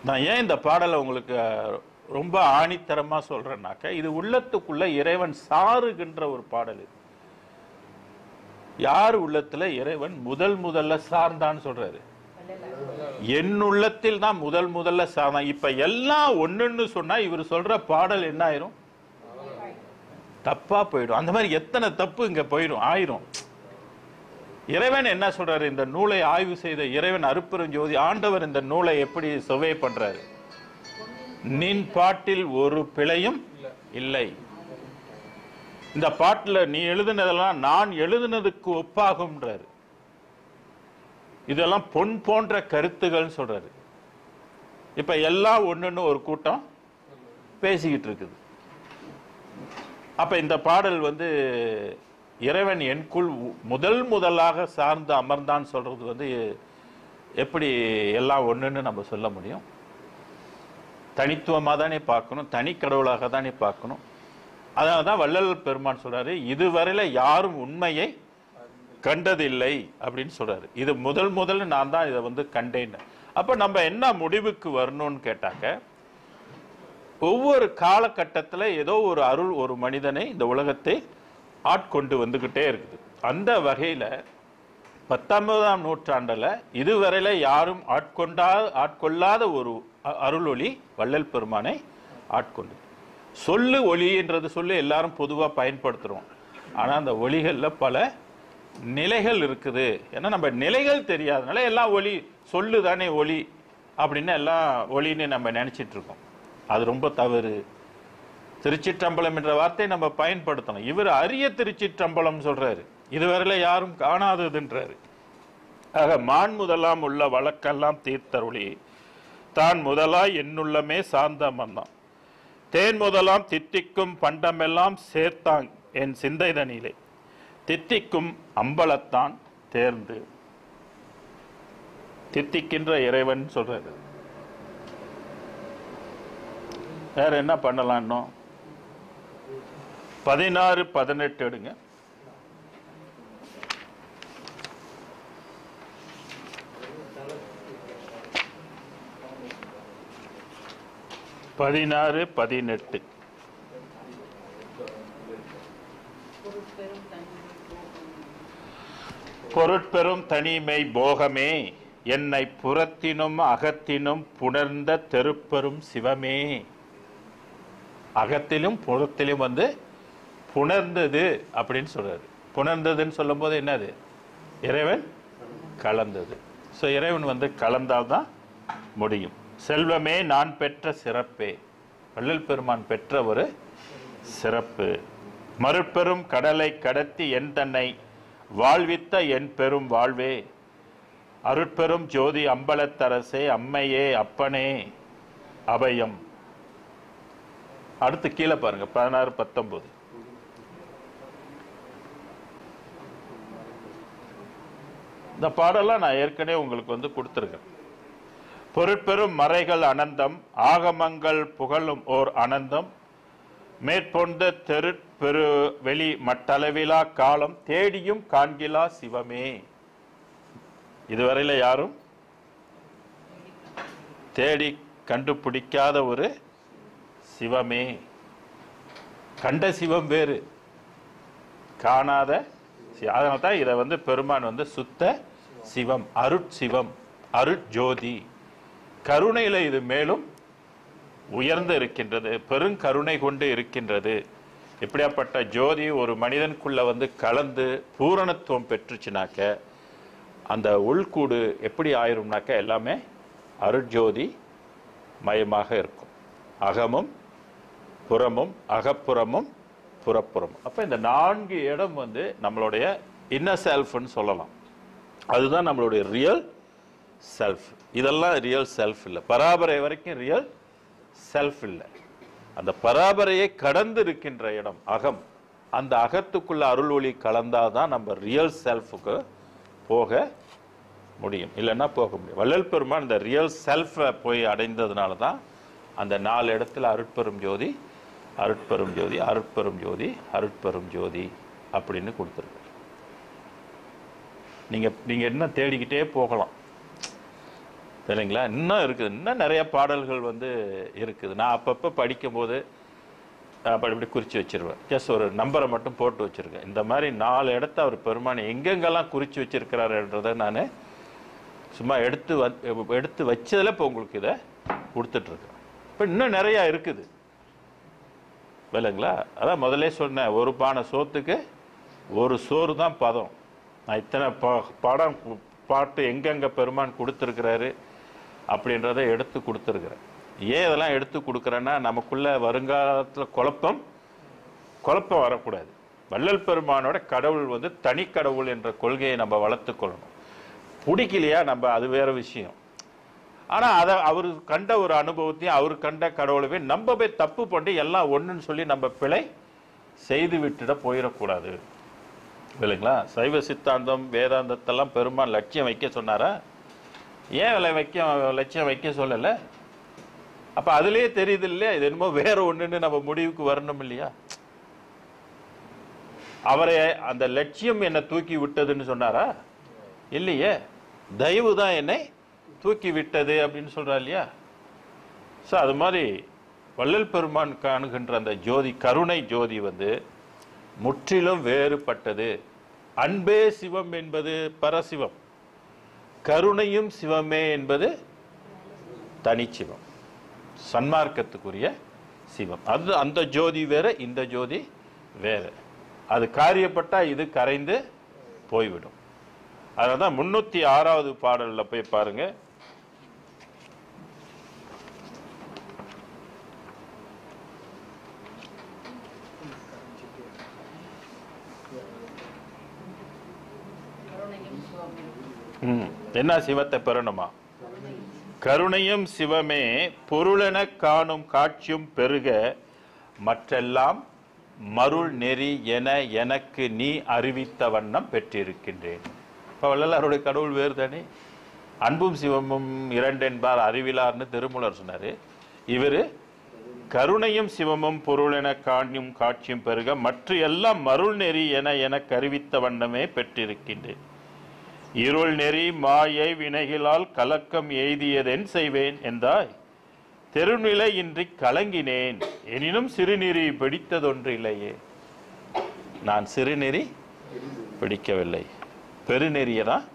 நான் ஏன் இந்த பாடலை உங்களுக்கு ரொம்ப ஆணித்தரமா சொல்றேன்னாக்க, இது உள்ளத்துக்குள்ள இறைவன் சாருகின்ற ஒரு பாடல். யார் உள்ளத்துல இறைவன் முதல்ல சார்ந்தான்னு சொல்றாரு? என் உள்ளத்தில் தான் முதல்ல சார்ந்தான். இப்ப எல்லாம் ஒண்ணுன்னு சொன்னா இவர் சொல்ற பாடல் என்ன ஆயிரும்? தப்பா போயிடும். அந்த மாதிரி எத்தனை தப்பு இங்க போயிடும், ஆயிரும். இறைவன் என்ன சொல்றாரு? இந்த நூலை ஆய்வு செய்த இறைவன் அருட்பெருஞ்சோதி ஆண்டவர் இந்த நூலை எப்படி சுவை பண்றாரு? நின் பாட்டில் ஒரு பிழையும் இல்லை. இந்த பாட்டுல நீ எழுதுனதெல்லாம் நான் எழுதுனதுக்கு ஒப்பாகும்ன்றாரு. இதெல்லாம் பொன் போன்ற கருத்துகள் சொல்றாரு. இப்ப எல்லாம் ஒண்ணுன்னு ஒரு கூட்டம் பேசிக்கிட்டு இருக்குது. அப்ப இந்த பாடல் இறைவன் என்குள் முதலாக சார்ந்து அமர்ந்தான் சொல்றது எப்படி எல்லாம் ஒண்ணுன்னு நம்ம சொல்ல முடியும்? தனித்துவமா தானே பார்க்கணும், தனி கடவுளாக தானே பார்க்கணும். அதனாலதான் வள்ளல் பெருமான் சொல்றாரு, இதுவரையில யாரும் உண்மையை கண்டதில்லை அப்படின்னு சொல்றாரு. இது முதல் நான் தான் இதை கண்டேன். அப்ப நம்ம என்ன முடிவுக்கு வரணும்னு கேட்டாக்க, ஒவ்வொரு காலகட்டத்தில் ஏதோ ஒரு அருள் ஒரு மனிதனை இந்த உலகத்தை ஆட்கொண்டு வந்துகிட்டே இருக்குது. அந்த வகையில 19ஆம் நூற்றாண்டுல இதுவரையில யாரும் ஆட்கொள்ளாத ஒரு அருள் ஒளி வள்ளல் பெருமானை ஆட்கொண்டு. சொல்லு ஒளின்றது சொல்லு எல்லாரும் பொதுவா பயன்படுத்துறோம். ஆனா அந்த ஒளிகள்ல பல நிலைகள் இருக்குது. ஏன்னா நம்ம நிலைகள் தெரியாதனால எல்லாம் ஒளி சொல்லு தானே ஒளி அப்படின்னு எல்லாம் ஒளின்னு நம்ம நினைச்சிட்டு இருக்கோம். அது ரொம்ப தவறு. திருச்சிற்றம்பலம் என்ற வார்த்தையை நம்ம பயன்படுத்தணும். இவர் அரிய திருச்சிற்றம்பலம் சொல்றாரு, இதுவரையில யாரும் காணாததுன்றாரு. ஆக மான் முதலாம் உள்ள வழக்கெல்லாம் தீர்த்தருளி தான் முதலாய் என்னுள்ளமே சார்ந்த அமர்ந்தான். தேன் முதலாம் தித்திக்கும் பண்டமெல்லாம் சேர்த்தாங் என் சிந்தைதனிலே தித்திக்கும் அம்பலத்தான் தேர்ந்து. தித்திக்கின்ற இறைவன் சொல்றாரு. வேற என்ன பண்ணலாம்? இன்னும் 16, 18 எடுங்க. பதினாறு 18 பொருட்பெரும் தனிமை போகமே என்னை புறத்தினும் அகத்தினும் புணர்ந்த தெருப்பெரும் சிவமே. அகத்திலும் புறத்திலும் புணர்ந்தது அப்படின்னு சொல்றாரு. புணர்ந்ததுன்னு சொல்லும் போது என்னது? இறைவன் கலந்தது. ஸோ இறைவன் கலந்தால்தான் முடியும். செல்வமே நான் பெற்ற சிறப்பே, வள்ளல் பெருமான் பெற்ற ஒரு சிறப்பு. மறுபெரும் கடலை கடத்தி என் தன்னை வாழ்வித்த என் பெரும் வாழ்வே, அருட்பெரும் ஜோதி அம்பலத்தரசே, அம்மையே அப்பனே அபயம். அடுத்து கீழே பாருங்க 16, 19. இந்த பாடலாம் நான் ஏற்கனவே உங்களுக்கு கொடுத்திருக்கேன். பொருட்பெரும் மறைகள் அனந்தம், ஆகமங்கள் புகழும் ஓர் அனந்தம், மேற்பொண்ட தெருட்பெரு வெளி மட்டளவிலா காலம் தேடியும் காண்கிலா சிவமே. இதுவரையில யாரும் தேடி கண்டுபிடிக்காத ஒரு சிவமே. கண்ட சிவம் வேறு, காணாத. அதனால தான் இதை பெருமான் சுத்த சிவம், அருட்சிவம், அருட்ஜோதி. கருணையில இது மேலும் உயர்ந்து இருக்கின்றது, பெருங்கருணை கொண்டு இருக்கின்றது. இப்படியாப்பட்ட ஜோதி ஒரு மனிதனுக்குள்ள கலந்து பூரணத்துவம் பெற்றுச்சுனாக்க அந்த உள்கூடு எப்படி ஆயிரும்னாக்க எல்லாமே அருட்ஜோதி மயமாக இருக்கும். அகமும் புறமும், அகப்புறமும் புறப்புறமும். அப்ப இந்த 4 இடம் நம்மளுடைய இன்னர் செல்ஃப்னு சொல்லலாம். அதுதான் நம்மளுடைய ரியல் செல்ஃப். இதெல்லாம் ரியல் செல்ஃப் இல்லை. பராபரை வரைக்கும் ரியல் செல்ஃப் இல்லை. அந்த பராபரையை கடந்து இருக்கின்ற இடம் அகம். அந்த அகத்துக்குள்ள அருள் ஒளி கலந்தாதான் நம்ம ரியல் செல்ஃபுக்கு போக முடியும், இல்லைன்னா போக முடியும். வள்ளல் பெருமான் இந்த ரியல் செல்ஃபை போய் அடைந்ததுனால தான் அந்த 4 இடத்துல அருட்பெரும் ஜோதி, அருட்பெரும் ஜோதி, அருட்பெரும் ஜோதி, அருட்பெரும் ஜோதி அப்படின்னு கொடுத்துருக்கு. நீங்க என்ன தேடிக்கிட்டே போகலாம் இல்லைங்களா? இன்னும் இருக்குது, இன்னும் நிறைய பாடல்கள் இருக்குது. நான் அப்பப்போ படிக்கும்போது இப்படி குறித்து வச்சிருவேன். ஜஸ்ட் ஒரு நம்பரை மட்டும் போட்டு வச்சிருக்கேன். இந்த மாதிரி 4 இடத்த அவர் பெருமானை எங்கெங்கெல்லாம் குறித்து வச்சிருக்கிறாருன்றதை நான் சும்மா எடுத்து வச்சதில் இப்போ உங்களுக்கு இதை கொடுத்துட்ருக்கேன். இப்போ இன்னும் நிறையா இருக்குது இல்லைங்களா? அதான் முதல்ல சொன்னேன், ஒரு பானை சோத்துக்கு ஒரு சோறு தான் பதம். நான் இத்தனை பாட்டு எங்கெங்கே பெருமான் கொடுத்துருக்கிறாரு அப்படின்றத எடுத்து கொடுத்துருக்குறேன். ஏன் இதெல்லாம் எடுத்து கொடுக்குறேன்னா நமக்குள்ள வருங்காலத்தில் குழப்பம் வரக்கூடாது. வள்ளல் பெருமானோட கடவுள் தனி கடவுள் என்ற கொள்கையை நம்ம வளர்த்துக்கொள்ளணும். பிடிக்கலையா நம்ம அது வேற விஷயம். ஆனால் அதை அவர் கண்ட ஒரு அனுபவத்தையும் அவர் கண்ட கடவுளவே நம்ம போய் தப்பு பண்ணி எல்லாம் ஒன்றுன்னு சொல்லி நம்ம பிழை செய்து விட்டுட போயிடக்கூடாது இல்லைங்களா? சைவ சித்தாந்தம் வேதாந்தத்தெல்லாம் பெருமான் லட்சியம் வைக்க சொன்னாரா? ஏன் லட்சியம் வைக்க சொல்லலை? அப்போ அதுலேயே தெரியுது இல்லையா, இது என்னமோ வேற ஒன்றுன்னு நம்ம முடிவுக்கு வரணும் இல்லையா? அவரை அந்த லட்சியம் என்னை தூக்கி விட்டதுன்னு சொன்னாரா? இல்லையே, தயவு தான் என்னை தூக்கி விட்டது அப்படின்னு சொல்றா இல்லையா? ஸோ அது மாதிரி வள்ளல் பெருமான் காணுகின்ற அந்த ஜோதி, கருணை ஜோதி முற்றிலும் வேறுபட்டது. அன்பே சிவம் என்பது பரசிவம், கருணையும் சிவமே என்பது தனிச்சிவம், சன்மார்க்கத்துக்குரிய சிவம். அது அந்த ஜோதி வேற, இந்த ஜோதி வேற. அது காரியப்பட்டா இது கரைந்து போய்விடும். அதனால்தான் 306வது பாடல்ல போய் பாருங்க. என்ன சிவத்தை பெறணுமா? கருணையும் சிவமே பொருளென காணும் காட்சியும் பெருக மற்றெல்லாம் மருள் நெறி என எனக்கு நீ அறிவித்த வண்ணம் பெற்றிருக்கின்றேன். இப்போ வள்ளலாருடைய கடவுள் வேறு தானே. அன்பும் சிவமும் 2 என்பார் அறிவிலார்னு திருமூலர் சொன்னார். இவர் கருணையும் சிவமும் பொருளென காணும் காட்சியும் பெருக மற்ற எல்லாம் மருள் நெறி என எனக்கு அறிவித்த வண்ணமே பெற்றிருக்கின்றேன். இருள் நெறி மாயை வினைகளால் கலக்கம் எய்தியதென் செய்வேன் என்றாய், தெருநிலை இன்றி கலங்கினேன் எனினும் சிறுநெறி பிடித்ததொன்றில்லையே. நான் சிறுநெறி பிடிக்கவில்லை, பெருநெறியை தான்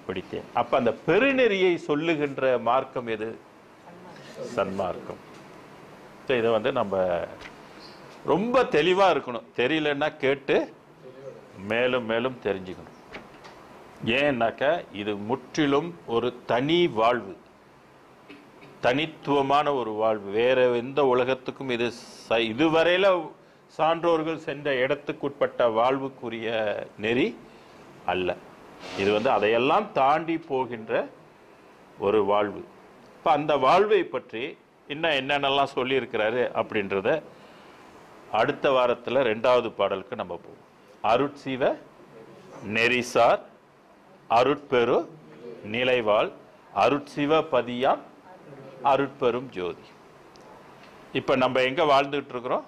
பிடித்தேன். அப்ப அந்த பெருநெறியை சொல்லுகின்ற மார்க்கம் எது? சன்மார்க்கம். இதை நம்ம ரொம்ப தெளிவா இருக்கணும். தெரியலன்னா கேட்டு மேலும் மேலும் தெரிஞ்சுக்கணும். ஏன்னாக்க இது முற்றிலும் ஒரு தனி வாழ்வு, தனித்துவமான ஒரு வாழ்வு. வேற எந்த உலகத்துக்கும் இது இதுவரையில சான்றோர்கள் சென்ற இடத்துக்குட்பட்ட வாழ்வுக்குரிய நெறி அல்ல. இது அதையெல்லாம் தாண்டி போகின்ற ஒரு வாழ்வு. இப்போ அந்த வாழ்வை பற்றி இன்னும் என்னென்னலாம் சொல்லியிருக்கிறாரு அப்படின்றத அடுத்த வாரத்தில் 2வது பாடலுக்கு நம்ம போவோம். அருட்சிவ நெறிசார் அருட்பெரு நிலைவாழ் அருட்சிவ பதியான் அருட்பெரும் ஜோதி. இப்போ நம்ம எங்க வாழ்ந்துகிட்டு இருக்கிறோம்?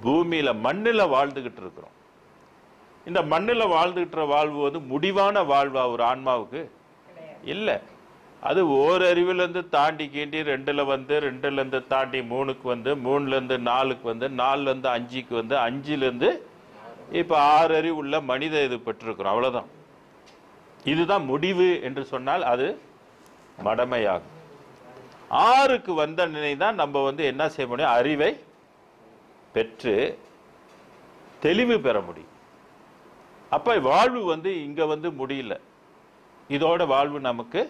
பூமியில, மண்ணில் வாழ்ந்துகிட்டு இருக்கிறோம். இந்த மண்ணில் வாழ்ந்துகிட்ட வாழ்வு முடிவான வாழ்வா ஒரு ஆன்மாவுக்கு இல்லை. அது ஓரறிவிலேருந்து தாண்டி கீண்டி 2ல் 2லேருந்து தாண்டி 3க்கு 3லேருந்து 4க்கு 4லேருந்து 5க்கு 5லேருந்து இப்போ 6 அறிவு உள்ள மனித இது பெற்றிருக்கிறோம். அவ்வளோதான். இதுதான் முடிவு என்று சொன்னால் அது மடமையாகும். 6க்கு வந்த நிலைதான் நம்ம என்ன செய்ய முடியும்? அறிவை பெற்று தெளிவு பெற முடியும். அப்ப வாழ்வு இங்க முடியல. இதோட வாழ்வு நமக்கு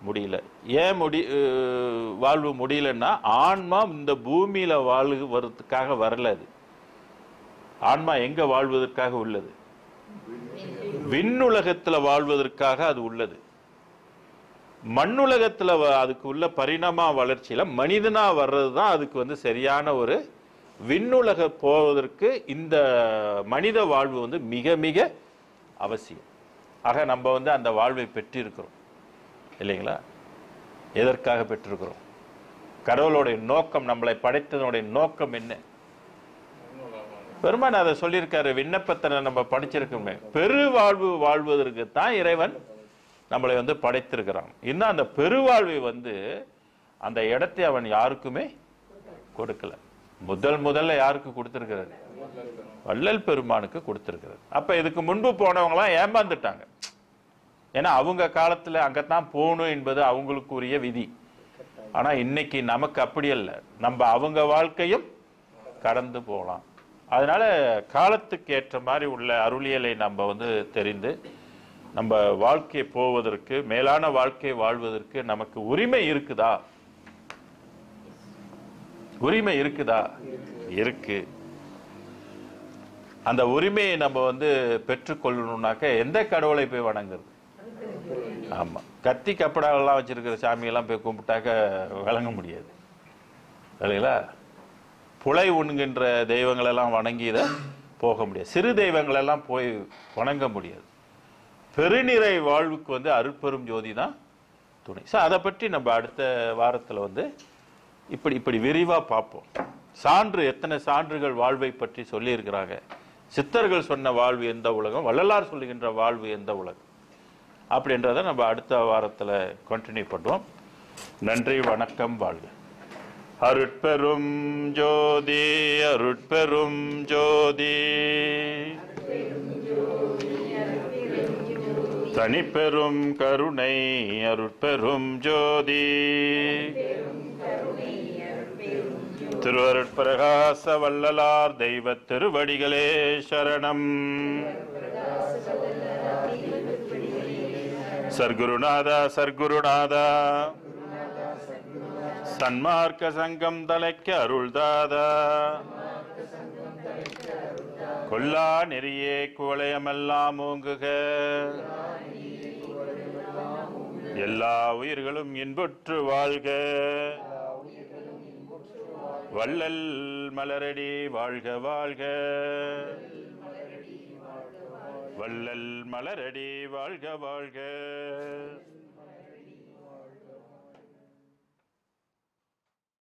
முடியல. ஏன் வாழ்வு முடியலன்னா, ஆன்மா இந்த பூமியில வாழ்வதற்காக வரல. அது ஆன்மா எங்க வாழ்வதற்காக உள்ளது? விண்ணுலகத்துல வாழ்வதற்காக அது உள்ளது. மண்ணுலகத்துல அதுக்கு உள்ள பரிணாம வளர்ச்சியில மனிதனா வர்றதுதான் அதுக்கு சரியான ஒரு விண்ணுலக போவதற்கு இந்த மனித வாழ்வு மிக மிக அவசியம். ஆக நம்ம அந்த வாழ்வை பெற்றிருக்கிறோம் இல்லைங்களா? எதற்காக பெற்றிருக்கிறோம்? கடவுளுடைய நோக்கம், நம்மளை படைத்ததனுடைய நோக்கம் என்ன? பெருமான் அதை சொல்லியிருக்காரு. விண்ணப்பத்தை நம்ம படிச்சிருக்கோமே, பெரு வாழ்வு வாழ்வதற்கு தான் இறைவன் நம்மளை படைத்திருக்கிறான். இன்னும் அந்த பெருவாழ்வை அந்த இடத்தை அவன் யாருக்குமே கொடுக்கல. முதல்ல யாருக்கு கொடுத்திருக்கிறாரு? வள்ளல் பெருமானுக்கு கொடுத்திருக்கிறார். அப்ப இதுக்கு முன்பு போனவங்களாம் ஏமாந்துட்டாங்க. ஏன்னா அவங்க காலத்துல அங்கத்தான் போகணும் என்பது அவங்களுக்குரிய விதி. ஆனா இன்னைக்கு நமக்கு அப்படி அல்ல. நம்ம அவங்க வாழ்க்கையும் கடந்து போகலாம். அதனால காலத்துக்கு ஏற்ற மாதிரி உள்ள அருளியலை நம்ம தெரிந்து நம்ம வாழ்க்கை போவதற்கு, மேலான வாழ்க்கை வாழ்வதற்கு நமக்கு உரிமை இருக்குதா? உரிமை இருக்குதா? இருக்கு. அந்த உரிமையை நம்ம பெற்றுக்கொள்ளணும்னாக்க எந்த கடவுளை போய் வணங்குறது? ஆமா, கத்தி கப்படாலெல்லாம் வச்சிருக்கிற சாமியெல்லாம் போய் கும்பிட்டாக்க வழங்க முடியாது இல்லைங்களா? புலை உண்கின்ற தெய்வங்களெல்லாம் வணங்கித போக முடியாது. சிறு தெய்வங்களெல்லாம் போய் வணங்க முடியாது. பெருநிறை வாழ்வுக்கு அருட்பெரும் ஜோதி தான் துணை. அதை பற்றி நம்ம அடுத்த வாரத்தில் இப்படி விரிவா பார்ப்போம். சான்று, எத்தனை சான்றுகள் வாழ்வை பற்றி சொல்லி இருக்கிறாங்க. சித்தர்கள் சொன்ன வாழ்வு எந்த உலகம், வள்ளலார் சொல்லுகின்ற வாழ்வு எந்த உலகம் அப்படின்றத நம்ம அடுத்த வாரத்தில் கண்டினியூ பண்ணுவோம். நன்றி, வணக்கம், வாழ்க. அருட்பெரும் ஜோதி அருட்பெரும் ஜோதி தனிப்பெரும் கருணை அருட்பெரும் ஜோதி திருவருட்பிரகாச வள்ளலார் தெய்வ திருவடிகளே சரணம். சர்க்குருநாதா சர்க்குருநாதா, சன்மார்க்க சங்கம் தலைக்க அருள்தாதா, கொல்லா நெறியே குவளையமெல்லாம் ஓங்குக, எல்லா உயிர்களும் இன்புற்று வாழ்க, வள்ளல் மலரடி வாழ்க வாழ்க, வள்ளல் மலரடி வாழ்க வாழ்க.